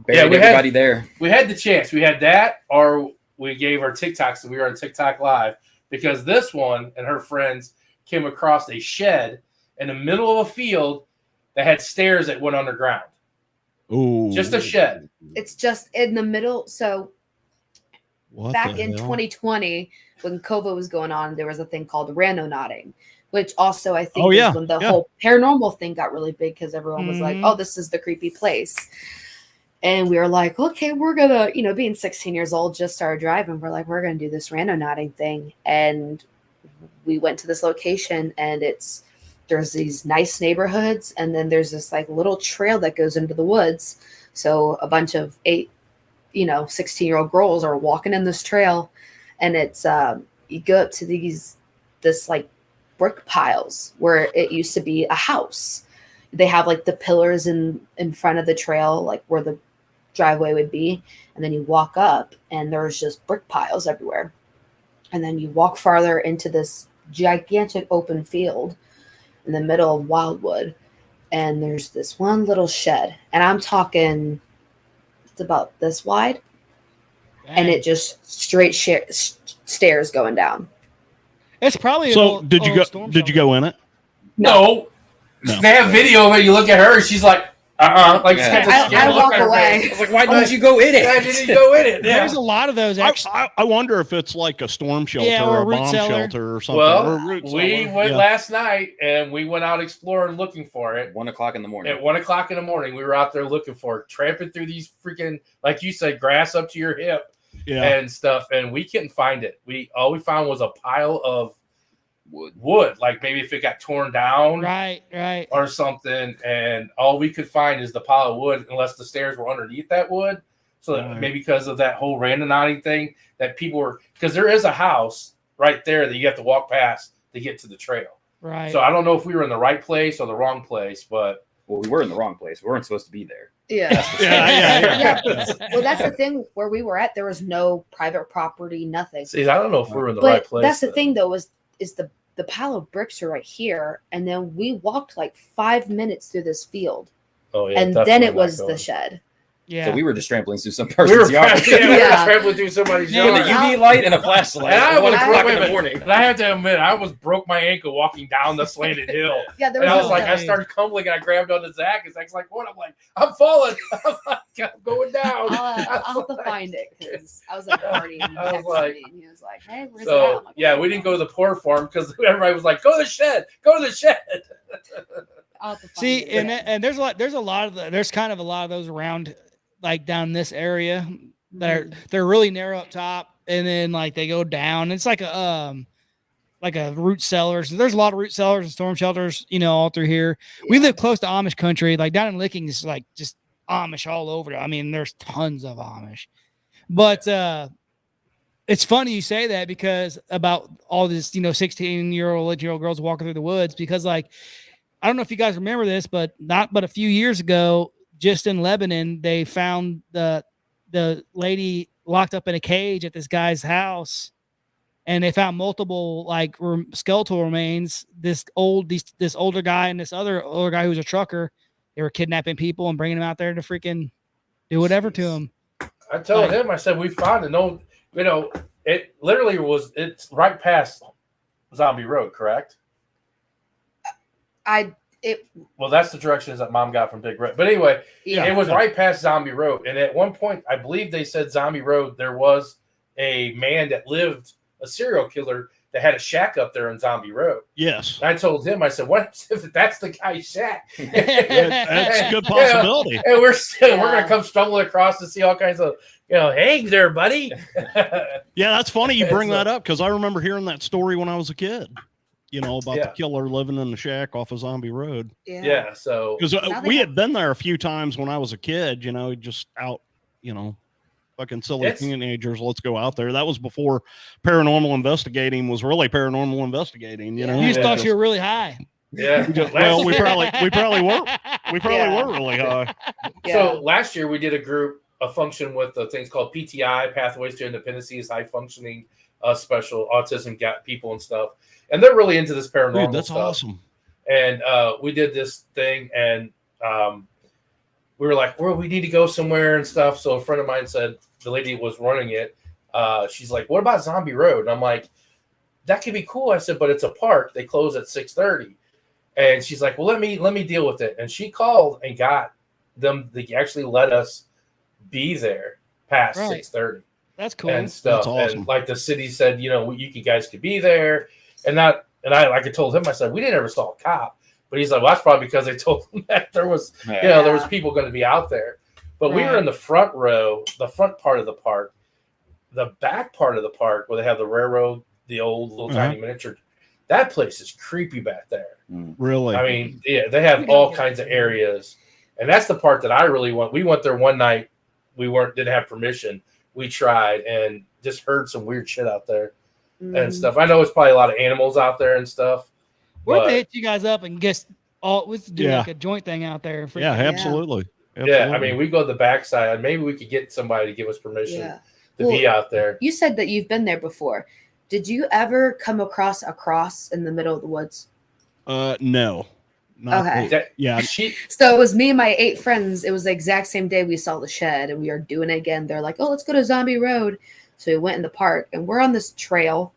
buried we had- everybody there. We had the chance. We had that, or we gave our TikToks, and we were on TikTok Live, because this one and her friends came across a shed in the middle of a field that had stairs that went underground. Ooh. Just a shed. It's just in the middle. So What back the in hell? 2020, when COVID was going on, there was a thing called randonauting, which also I think Oh, yeah, is when the yeah. whole paranormal thing got really big, because everyone was like, Mhm. oh, this is the creepy place. And we were like, okay, we're gonna, being 16 years old, just started driving. We're like, we're gonna do this randonauting thing. And we went to this location, and there's these nice neighborhoods, and then there's this like little trail that goes into the woods. So a bunch of 16-year-old girls are walking in this trail, and it's you go up to this like brick piles where it used to be a house. They have like the pillars in front of the trail, like where the driveway would be, and then you walk up and there's just brick piles everywhere, and then you walk farther into this gigantic open field in the middle of wildwood, and there's this one little shed, and I'm talking it's about this wide, and it just straight stairs going down. It's probably So did you go in it? No. No. They have video of it. You look at her, she's like, like Yeah. I walk away. I was like, why didn't you go in it? Why didn't you go in it? Yeah. There's a lot of those actually. I wonder if it's like a storm shelter Yeah, or or a a root bomb cellar. shelter or something. or a Well, root we cellar. went Yeah. last night and we went out exploring looking for it. 1 o'clock in the morning. At 1 o'clock in the morning, we were out there looking for it, tramping through these freaking, like you said, grass up to your hip Yeah. and stuff, and we couldn't find it. All we found was a pile of wood, like maybe if it got torn down Right. or something, and all we could find is the pile of wood, unless the stairs were underneath that wood. So that Right. maybe because of that whole randomizing thing, that people were, because there is a house right there that you have to walk past to get to the trail. Right. So I don't know if we were in the right place or the wrong place, but Well, we were in the wrong place. We weren't supposed to be there. Yeah. Yeah. Well, that's the thing. Where we were at, there was no private property, nothing. see, I don't know if we were in the But right place. that's the then. thing, though, is the pile of bricks are right here, and then we walked like 5 minutes through this field, Oh yeah, and then definitely it not was going. the shed. Yeah. So we were just trampling through some We were, person's yard. we were Yeah. traveling through somebody's Yeah, With yard. a UV light and a flashlight. And I at 1 was o'clock wait a in the minute. morning. And I have to admit, I was broke my ankle walking down the slanted hill. Yeah, there And was I was no like, I way. started tumbling and I grabbed onto Zach. And Zach's like, what? I'm like, I'm falling. I'm like, I'm going down. I'll have to find it because I was like partying. And he I was texted like- me, and he was like, "Hey, where's it at?" So I'm like, yeah, "Oh, we didn't go to the pour farm because everybody was like, go to the shed, go to the shed. I'll have to find See, it. and there's a lot of there's kind of a lot of those around, like down this area that they're really narrow up top, and then like they go down. It's like a root cellar. So there's a lot of root cellars and storm shelters, all through here. We live close to Amish country. Like down in Licking is like just Amish all over. I mean, there's tons of Amish, but it's funny you say that because about all this, 16-year-old, 18-year-old girls walking through the woods, because like, I don't know if you guys remember this, but a few years ago, just in Lebanon, they found the lady locked up in a cage at this guy's house, and they found multiple like skeletal remains. This older guy and this other older guy who was a trucker, they were kidnapping people and bringing them out there to freaking do whatever to them. I told him, I said, we found it. No, it literally it's right past Zombie Road, correct? Well, that's the directions that Mom got from Big Red. But anyway, it was right past Zombie Road. And at one point, I believe they said Zombie Road, there was a man that lived, a serial killer that had a shack up there on Zombie Road. Yes. And I told him, I said, what if that's the guy's shack? That's a good possibility. And we're going to come stumbling across to see all kinds of, hey there, buddy. Yeah, that's funny you bring So- that up because I remember hearing that story when I was a kid. About Yeah. the killer living in the shack off of Zombie Road. Yeah, so Because Now they we have- had been there a few times when I was a kid, just out, fucking silly It's- teenagers. Let's go out there. That was before paranormal investigating was really paranormal investigating, Yeah. You just Yeah. thought you were really high. yeah. Well, we probably were. We probably Yeah. were really high. So last year we did a function with things called PTI, Pathways to Independency, is high functioning, special autism got people and stuff, and they're really into this paranormal Dude, that's stuff. awesome. And we did this thing, and we were like, well, we need to go somewhere and stuff. So a friend of mine said, the lady was running it, she's like, what about Zombie Road? And I'm like, that could be cool. I said, but it's a park. They close at 6:30. And she's like, well, let me deal with it. And she called and got them. They actually let us be there past Right. 6:30 That's cool. and stuff. That's awesome. And like the city said, you guys could be there. And I told him, I said, we didn't ever saw a cop. But he's like, well, that's probably because they told him that there was, there was people going to be out there. But we were Right. in the front row, the front part of the park, the back part of the park where they have the railroad, the old little tiny miniature. That place is creepy back there. Really? I mean, yeah, they have all kinds of areas, and that's the part that I really want. We went there one night. We didn't have permission. we tried and just heard some weird shit out there and stuff. I know it's probably a lot of animals out there and stuff. We're But to hit you guys up and guess let's do like a joint thing out there. Yeah, absolutely. Yeah, I mean, we go to the backside. Maybe we could get somebody to give us permission to be out there. You said that you've been there before. Did you ever come across a cross in the middle of the woods? No. Okay. Yeah. So it was me and my 8 friends. It was the exact same day we saw the shed, and we are doing it again. They're like, "Oh, let's go to Zombie Road." So we went in the park, and we're on this trail,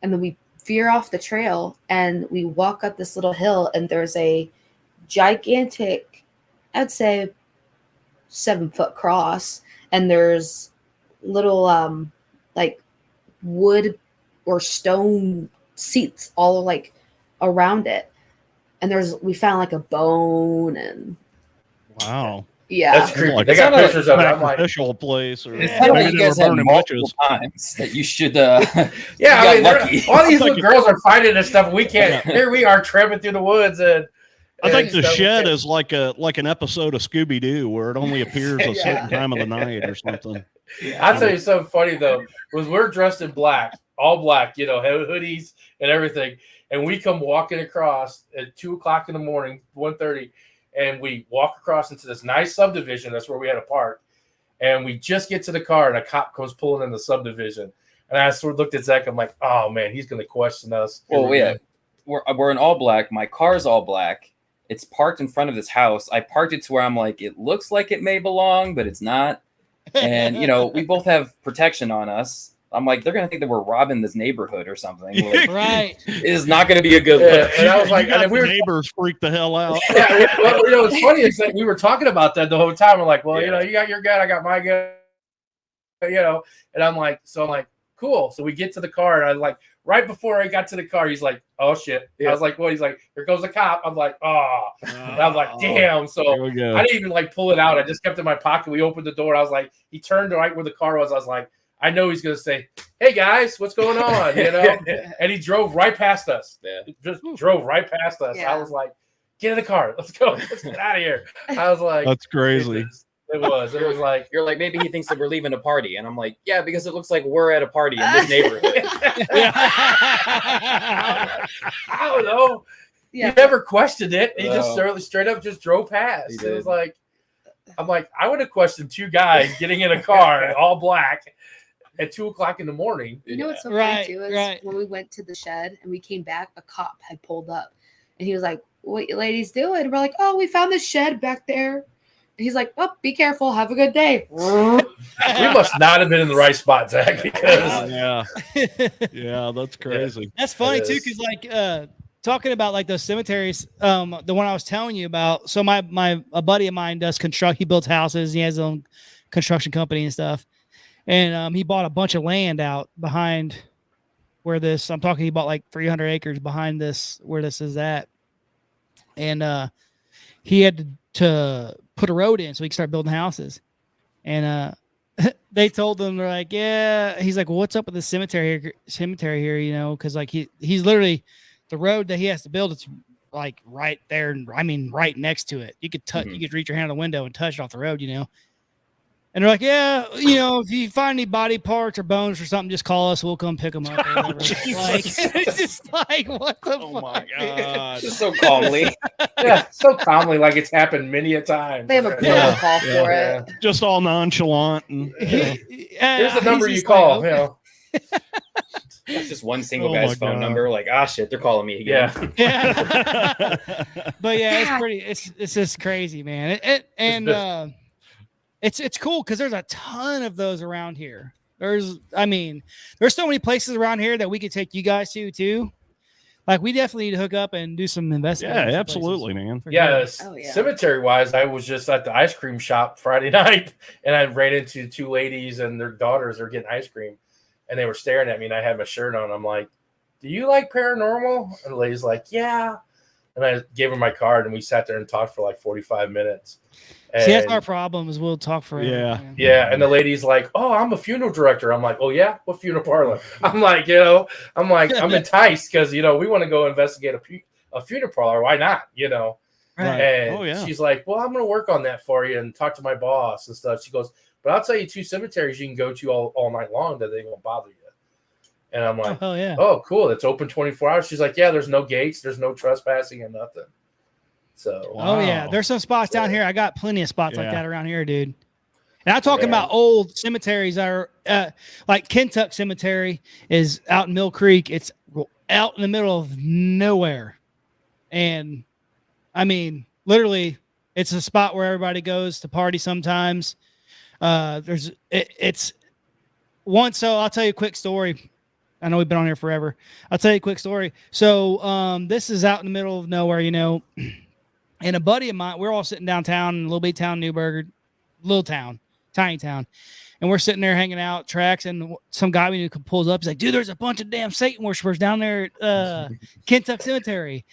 and then we veer off the trail, and we walk up this little hill, and there's a gigantic, I'd say, 7-foot cross, and there's little like wood or stone seats all like around it, and we found like a bone, and wow, that's creepy. They got pictures of it. I'm like, official place, or it's not like you guys had multiple times that you should. Yeah, I mean, all these little girls are finding this stuff. We can't. Here we are tramping through the woods, and I think the shed is like an episode of Scooby Doo where it only appears a certain time of the night or something. I'll tell you something funny though. Was we're dressed in black, all black, hoodies and everything, and we come walking across at 2:00 in the morning, 1:30. And we walk across into this nice subdivision. That's where we had a park. And we just get to the car, and a cop comes pulling in the subdivision. And I sort of looked at Zach. I'm like, oh, man, he's going to question us. Well, we're in all black. My car's all black. It's parked in front of this house. I parked it to where I'm like, it looks like it may belong, but it's not. And, we both have protection on us. I'm like, they're going to think that we're robbing this neighborhood or something. Like, right. It is not going to be a good look. And I was like, and we were neighbors freak the hell out. Yeah, well, what's funny is that we were talking about that the whole time. We're like, well, you got your gun, I got my gun, and I'm like, cool. So we get to the car, and I like, right before I got to the car, he's like, oh shit. I was like, what? He's like, here goes the cop. I'm like, oh. And I'm like, damn. So I didn't even like pull it out. I just kept it in my pocket. We opened the door. I was like, he turned right where the car was. I was like, I know he's going to say, hey, guys, what's going on? And he drove right past us. Yeah. Just drove right past us. Yeah. I was like, get in the car. Let's go. Let's get out of here. I was like, that's crazy. It was like, you're like, maybe he thinks that we're leaving a party. And I'm like, yeah, because it looks like we're at a party in this neighborhood. I don't know. Yeah. He never questioned it. He just straight up just drove past. It was like, I'm like, I would have questioned 2 guys getting in a car all black at 2:00 in the morning. You know what's so funny too is when we went to the shed and we came back, a cop had pulled up, and he was like, "What you ladies doing?" And we're like, "Oh, we found this shed back there." And he's like, "Oh, be careful. Have a good day." We must not have been in the right spot, Zach. Because yeah, that's crazy. That's funny too, because like talking about like those cemeteries, the one I was telling you about. So a buddy of mine does construct. He builds houses. He has his own construction company and stuff. And he bought a bunch of land out behind where he bought like 300 acres behind where this is at. And he had to put a road in so he could start building houses. And they told them, they're like, yeah. He's like, well, what's up with the cemetery here? Because like he's literally, the road that he has to build, it's like right there. I mean, right next to it. You could you could reach your hand out the window and touch it off the road, And they're like, yeah, if you find any body parts or bones or something, just call us. We'll come pick them up. Or like, it's just like, what the fuck? Oh my God. Just so calmly. Yeah, so calmly, like it's happened many a time. They have a protocol for it. Just all nonchalant. And, here's the number you call. It's just one single guy's phone number. Like, shit, they're calling me again. Yeah. But yeah, it's just crazy, man. It's cool because there's a ton of those around here. There's so many places around here that we could take you guys to too. Like we definitely need to hook up and do some investigation. Yeah, absolutely, man. Yeah, cemetery wise, I was just at the ice cream shop Friday night, and I ran into 2 ladies and their daughters are getting ice cream, and they were staring at me, and I had my shirt on. I'm like, "Do you like paranormal?" And the lady's like, "Yeah." And I gave her my card, and we sat there and talked for like 45 minutes. And, see, that's our problem is we'll talk forever. Yeah. And the lady's like, "Oh, I'm a funeral director." I'm like, "Oh yeah, what funeral parlor?" I'm like, I'm enticed because we want to go investigate a funeral parlor. Why not? Right. And Oh, yeah. she's like, well, I'm going to work on that for you and talk to my boss and stuff. She goes, but I'll tell you 2 cemeteries you can go to all night long that they won't bother you. And I'm like, Oh, yeah. oh, cool. It's open 24 hours. She's like, yeah, there's no gates. There's no trespassing and nothing. So, Oh, yeah. Wow. There's some spots down Yeah. here. I got plenty of spots like Yeah. that around here, dude. And I'm talking Yeah. about old cemeteries that are like Kentucky Cemetery is out in Mill Creek. It's out in the middle of nowhere. And I mean, literally, it's a spot where everybody goes to party sometimes. It's one. So I'll tell you a quick story. I know we've been on here forever. I'll tell you a quick story. So this is out in the middle of nowhere, you know, and a buddy of mine, we're all sitting downtown in a little bit town, Newburgh, little town, tiny town. And we're sitting there hanging out, tracks, and some guy we knew pulls up. He's like, dude, there's a bunch of damn Satan worshipers down there at Kentucky Cemetery.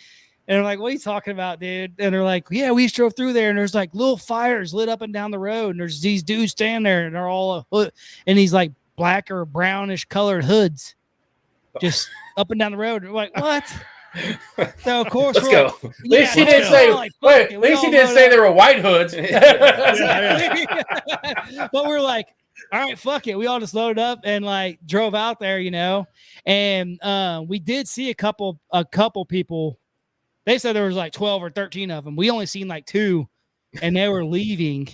And they're like, what are you talking about, dude? And they're like, yeah, we just drove through there, and there's like little fires lit up and down the road, and there's these dudes standing there, and they're all in these like black or brownish colored hoods, just up and down the road. And we're like, what? So of course, let's we're go. like, At least he let's didn't go. say, We're like, fuck wait, it. at We least he all didn't load say up. they were white hoods. But we're like, all right, fuck it. We all just loaded up and like drove out there, you know. And we did see a couple people. They said there was like 12 or 13 of them. We only seen like 2, and they were leaving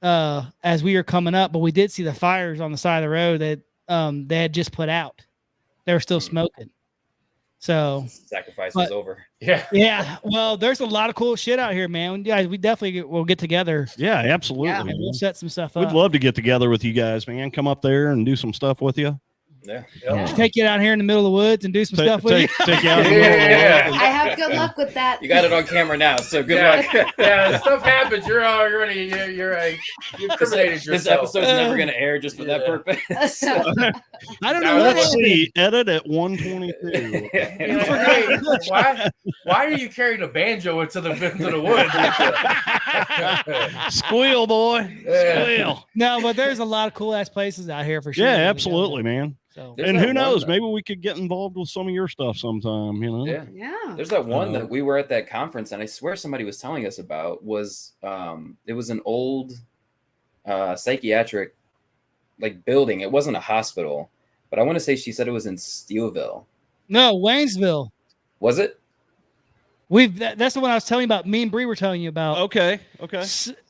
as we were coming up. But we did see the fires on the side of the road that they had just put out. They were still smoking. So Sacrifice but- was over. yeah. Well, there's a lot of cool shit out here, man. Guys, we definitely will get together. Yeah, absolutely. Yeah. And man. we'll set some stuff We'd up. love to get together with you guys, man. Come up there and do some stuff with you. Yeah. Take you out here in the middle of the woods and do some stuff with you. Take you out in the middle of the Yeah. woods. I have good luck with that. You got it on camera now, so good Yeah, luck. yeah, stuff happens. You're you incriminated This yourself. episode's never going to air just for that Yeah. purpose. I don't Now, know what Let's happened. see. Edit at 122. You're like, hey, why are you carrying a banjo into the woods? Squeal, boy. Yeah. Squeal. No, but there's a lot of cool ass places out here for sure. Yeah, absolutely, man. So There's And that who knows? one, Maybe we could get involved with some of your stuff sometime, you know? Yeah. Yeah. There's that one that we were at that conference, and I swear somebody was telling us about was it was an old psychiatric like building. It wasn't a hospital, but I want to say she said it was in Steelville. no, Waynesville. Was it? That's the one I was telling you about. Me and Bree were telling you about. Okay.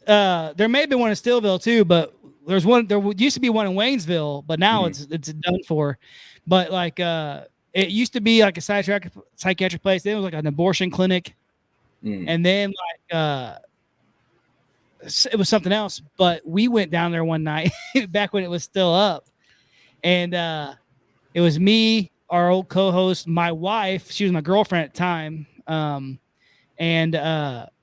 There may be one in Stillville too, but there's one. There used to be one in Waynesville, but now Mhm. it's done for. But like it used to be like a psychiatric place. Then it was like an abortion clinic, and then like it was something else. But we went down there one night back when it was still up, and it was me, our old co-host, my wife. She was my girlfriend at the time. And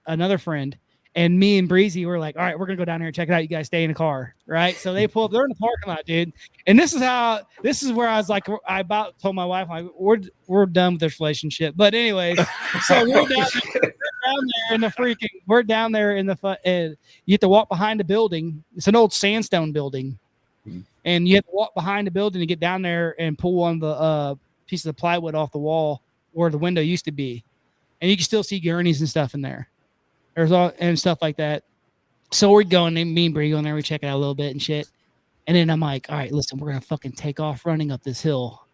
another friend, and me and Breezy were like, all right, we're gonna go down here and check it out. You guys stay in the car, right? So they pull up, they're in the parking lot, dude. And this is where I was like, I about told my wife, like, we're done with this relationship. But anyways, so we're down there in the you have to walk behind the building. It's an old sandstone building. And you have to walk behind the building to get down there and pull one of the pieces of plywood off the wall where the window used to be. And you can still see gurneys and stuff in there. There's all and stuff like that. So we're going, and me and Bree going there, we check it out a little bit and shit. And then I'm like, all right, listen, we're gonna fucking take off running up this hill.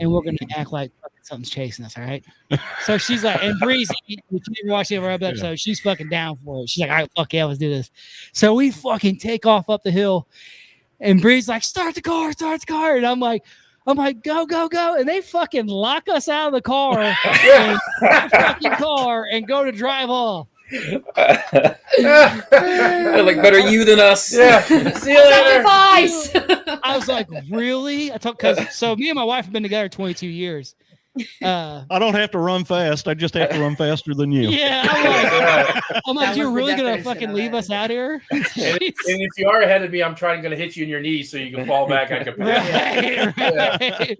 And we're gonna act like fucking something's chasing us, all right? So she's like, and Breezy, if you ever watch the other episode, she's fucking down for it. She's like, all right, fuck yeah, let's do this. So we fucking take off up the hill, and Bree's like, start the car. And I'm like, go. And they fucking lock us out of the car, and go to drive off. They're like, better you than us. Yeah. See you later. Sacrifice. I was like, really? So me and my wife have been together 22 years. I don't have to run fast. I just have to run faster than you. Yeah. I'm like, That you're was the really going to definition fucking of leave it. us out here? And if you are ahead of me, I'm going to hit you in your knees so you can fall back. I can Right.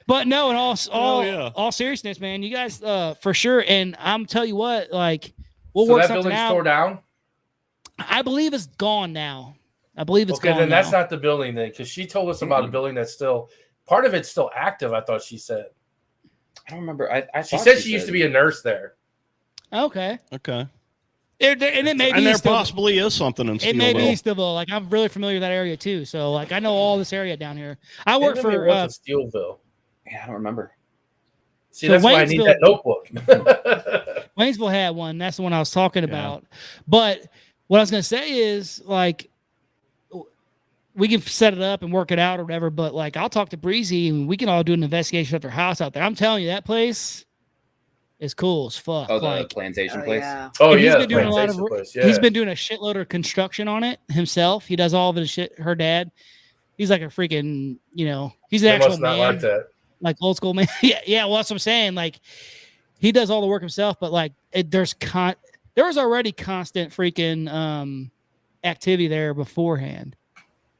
But no, in yeah. all seriousness, man, you guys, for sure. And I'm tell you what, like, we'll So work that something building's out. tore down? I believe it's gone now. I believe it's Okay, gone then now. that's not the building then, because she told us about a building that's still, part of it's still active, I thought she said. I don't remember. I She thought said she used to be a nurse there. Okay. Okay. And it may be And there Eastville. possibly is something in It may be Steelville. Eastville. Like I'm really familiar with that area too. So like I know all this area down here. I work Maybe it for was in Steelville. Yeah, I don't remember. See, So that's why I need that notebook. Waynesville had one. That's the one I was talking about. But what I was going to say is, like, we can set it up and work it out or whatever. But, like, I'll talk to Breezy and we can all do an investigation of their house out there. I'm telling you, that place is cool as fuck. Oh, the like, plantation place? Yeah. Oh, and yeah. he's been doing a lot of. Place, yeah. He's been doing a shitload of construction on it himself. He does all of it. Shit. Her dad, he's like a freaking, he's an They actual must not man. like that. Like old school man. yeah. Well, that's what I'm saying. Like he does all the work himself, but like there was already constant freaking activity there beforehand.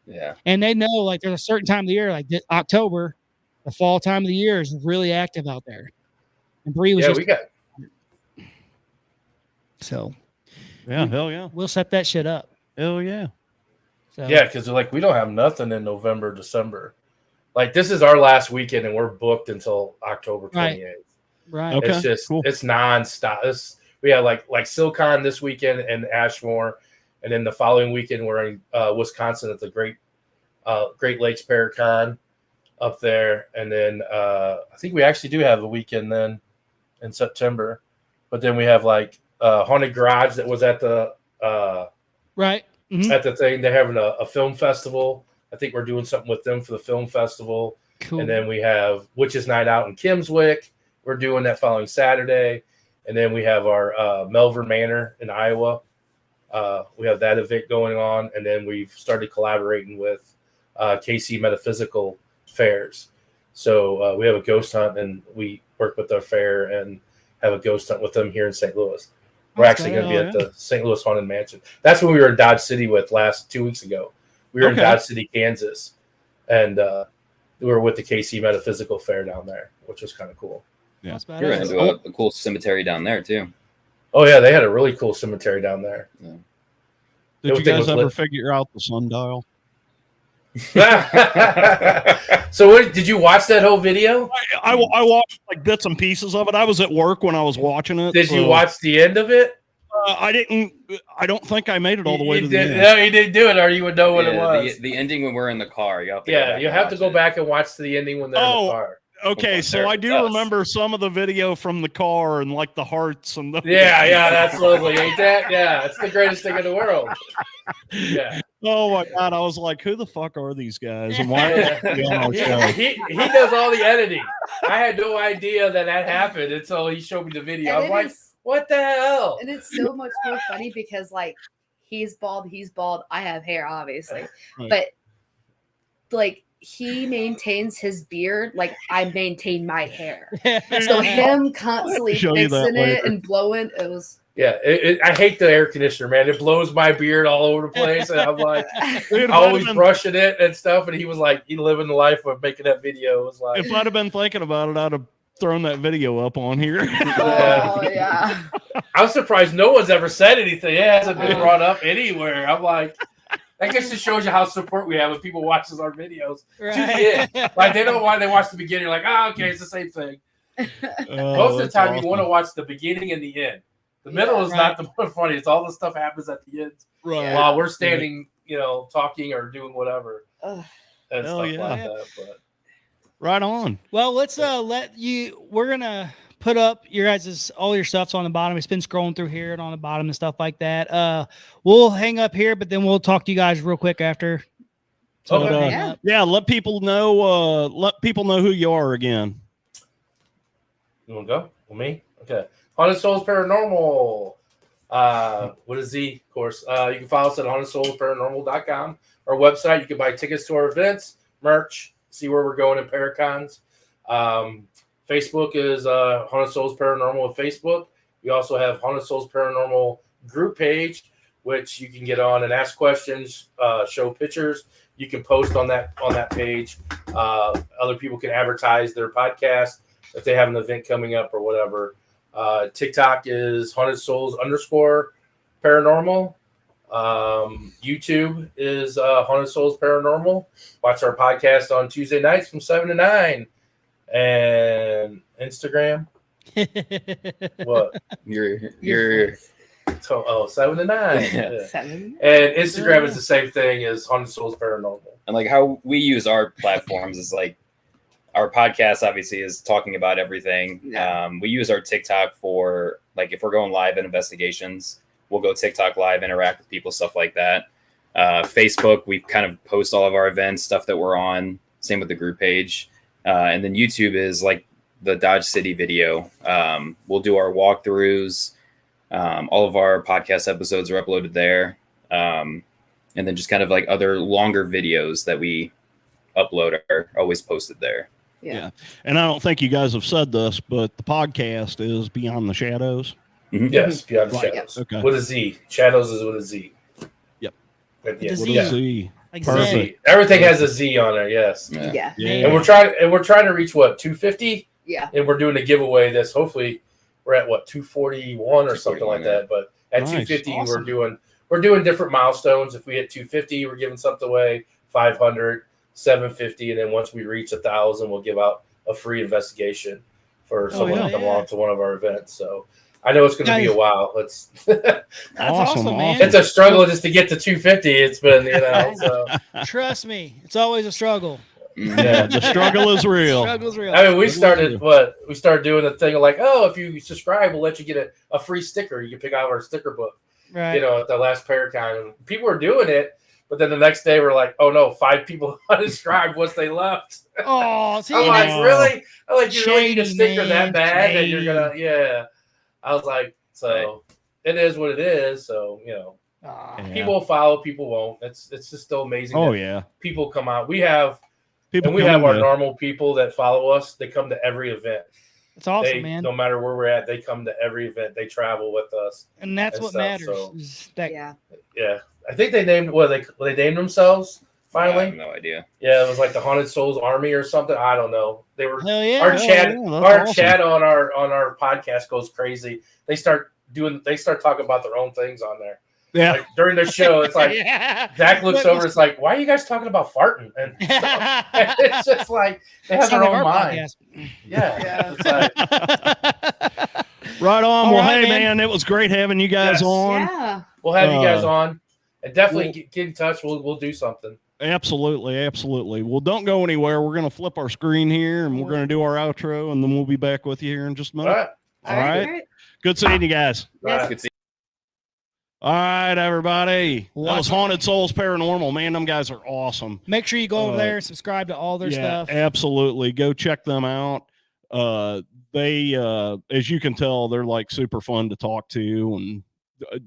Yeah. And they know like there's a certain time of the year, like October, the fall time of the year is really active out there. And Bree was we got. So Yeah, hell yeah. we'll set that shit up. Hell yeah. So Yeah, because like we don't have nothing in November, December. Like this is our last weekend, and we're booked until October 28th. Right. Okay. It's just cool. it's nonstop. We have like SilCon this weekend in Ashmore, and then the following weekend we're in Wisconsin at the Great Lakes Paracon up there, and then I think we actually do have a weekend then in September, but then we have like Haunted Garage that was at the right. Mm-hmm. at the thing. They're having a film festival. I think we're doing something with them for the film festival. Cool. And then we have Witches Night Out in Kimswick. We're doing that following Saturday. And then we have our Melver Manor in Iowa. We have that event going on. And then we've started collaborating with KC Metaphysical Fairs. So we have a ghost hunt, and we work with their fair and have a ghost hunt with them here in St. Louis. We're actually going to be at the St. Louis Haunted Mansion. That's what we were in Dodge City with 2 weeks ago. We were in Dodge City, Kansas, and we were with the KC Metaphysical Fair down there, which was kind of cool. Yeah. You're going to do a cool cemetery down there, too. Oh, yeah, they had a really cool cemetery down there. Yeah. Did you guys ever figure out the sundial? So did you watch that whole video? I watched like bits and pieces of it. I was at work when I was watching it. Did you watch the end of it? I didn't. I don't think I made it all the way to the end. No, you didn't do it, or you would know what it was. The ending when we're in the car. You have to go back and watch the ending when they're in the car. Okay, so I do remember some of the video from the car and like the hearts and the that's lovely, ain't that? Yeah, it's the greatest thing in the world. Yeah. Oh my god, I was like, who the fuck are these guys? And why are they on our show? He does all the editing. I had no idea that happened until he showed me the video. I'm like, what the hell? And it's so much more funny because like he's bald. I have hair, obviously, Right. but like he maintains his beard like I maintain my hair. So him constantly fixing it and blowing, it was. Yeah, I hate the air conditioner, man. It blows my beard all over the place, and I'm like, always brushing it and stuff. And he was like, he living the life of making that video. It was like, if I'd have been thinking about it, I'd have thrown that video up on here. Oh yeah. I'm surprised no one's ever said anything. It hasn't been brought up anywhere. I'm like, that just shows you how support we have when people watches our videos. Right. Like they know why they watch the beginning. Like, okay, it's the same thing. Most of the time, you want to watch the beginning and the end. The middle is not the more funny. It's all the stuff happens at the end while we're standing, talking or doing whatever. And stuff like that. But. Right on. Well, let's we're gonna put up your guys' all your stuff's on the bottom. It's been scrolling through here and on the bottom and stuff like that. We'll hang up here, but then we'll talk to you guys real quick after. So, let people know who you are again. You wanna go? Well, me? Okay. Haunted Soulz Paranormal. What is Z, of course. You can follow us at hauntedsoulsparanormal.com. Our website, you can buy tickets to our events, merch, see where we're going in Paracons. Facebook is Haunted Soulz Paranormal on Facebook. We also have Haunted Soulz Paranormal group page, which you can get on and ask questions, show pictures. You can post on that page. Other people can advertise their podcast if they have an event coming up or whatever. TikTok is Haunted Soulz _paranormal. YouTube is Haunted Soulz Paranormal. Watch our podcast on Tuesday nights from 7 to 9. And Instagram What? You're 7 to 9. Yeah. Yeah. 7. And Instagram is the same thing as Haunted Soulz Paranormal. and like how we use our platforms is like our podcast obviously is talking about everything. Yeah. We use our TikTok for like if we're going live in investigations, we'll go TikTok live, interact with people, stuff like that. Facebook, we kind of post all of our events, stuff that we're on. Same with the group page. And then YouTube is like the Dodge City video. We'll do our walkthroughs. All of our podcast episodes are uploaded there. And then just kind of like other longer videos that we upload are always posted there. Yeah. And I don't think you guys have said this, but the podcast is Beyond the Shadows. Yes, Beyond the Right. Shadows. Okay. With a Z. Shadows is with a Z. Yep. But With a yeah, Z. yeah. See. Like Perfect. Zen. Z. Everything has a Z on there, yes. Yeah. Yeah. And we're trying to reach what, 250? Yeah. And we're doing a giveaway this. Hopefully we're at what, 241 or something like 241, that. But at Nice. 250 Awesome. we're doing different milestones. If we hit 250, we're giving something away, 500, 750, and then once we reach 1,000, we'll give out a free investigation for someone yeah. to come along to one of our events. So I know it's going to be a Nice. while. It's That's Awesome, awesome, man. it's a struggle just to get to 250. It's been, so Trust me, it's always a struggle. yeah. The struggle is real. Struggle's real. I mean, we It started was. doing the thing of like, oh, if you subscribe, we'll let you get a free sticker. You can pick out our sticker book, Right. at the last Paracon. And people were doing it, but then the next day we're like, oh no, 5 people unsubscribed once they left. Oh, see, I'm and like, that's- really? I'm like, you really need a Shady, sticker man, that bad that you're shady. gonna, yeah. I was like, so it is what it is. So Ah. Yeah. people will follow, people won't. It's just still amazing. Oh that yeah. people come out. We have People we have come our to- normal people that follow us. They come to every event. It's awesome, They, man. no matter where we're at, they come to every event. They travel with us. And that's and what stuff, matters. so- Is that Yeah. Yeah, I think they named they named themselves I have finally. no idea. Yeah, it was like the Haunted Soulz Army or something. I don't know. They were hell yeah. our Oh, chat. yeah, that's Our awesome. chat on our podcast goes crazy. They start talking about their own things on there. Yeah. Like during their show, it's like yeah. Zach looks over. It's like, why are you guys talking about farting? And stuff. And it's just like they have their Sound like own our mind. podcast. Yeah, It's like, Right on. All Well, right, hey, man, it was great having you guys Yes. on. Yeah. we'll have you guys Uh, on, and definitely get in touch. We'll do something. Absolutely, absolutely. Well, don't go anywhere. We're going to flip our screen here, and we're going to do our outro, and then we'll be back with you here in just a All minute. right. All right. Good seeing you guys. All right. Good to see All right, everybody. That was What's- Haunted Soulz Paranormal. Man, them guys are awesome. Make sure you go over Uh, there and subscribe to all their Yeah, stuff. absolutely. Go check them out. They, as you can tell, they're like super fun to talk to and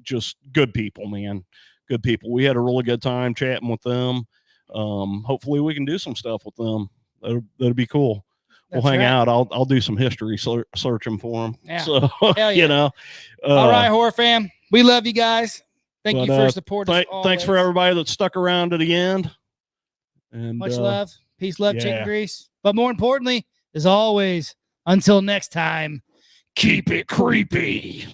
just good people, man. Good people. We had a really good time chatting with them. Hopefully we can do some stuff with them. That'll be cool. That's We'll hang right. out. I'll do some history searching for them. Yeah. So, Hell yeah. you know, All right, horror fam. We love you guys. Thank you but, for your support. as thanks for always. everybody that stuck around to the end. And Much love. Peace, love, chicken yeah. grease. But more importantly, as always, until next time, keep it creepy.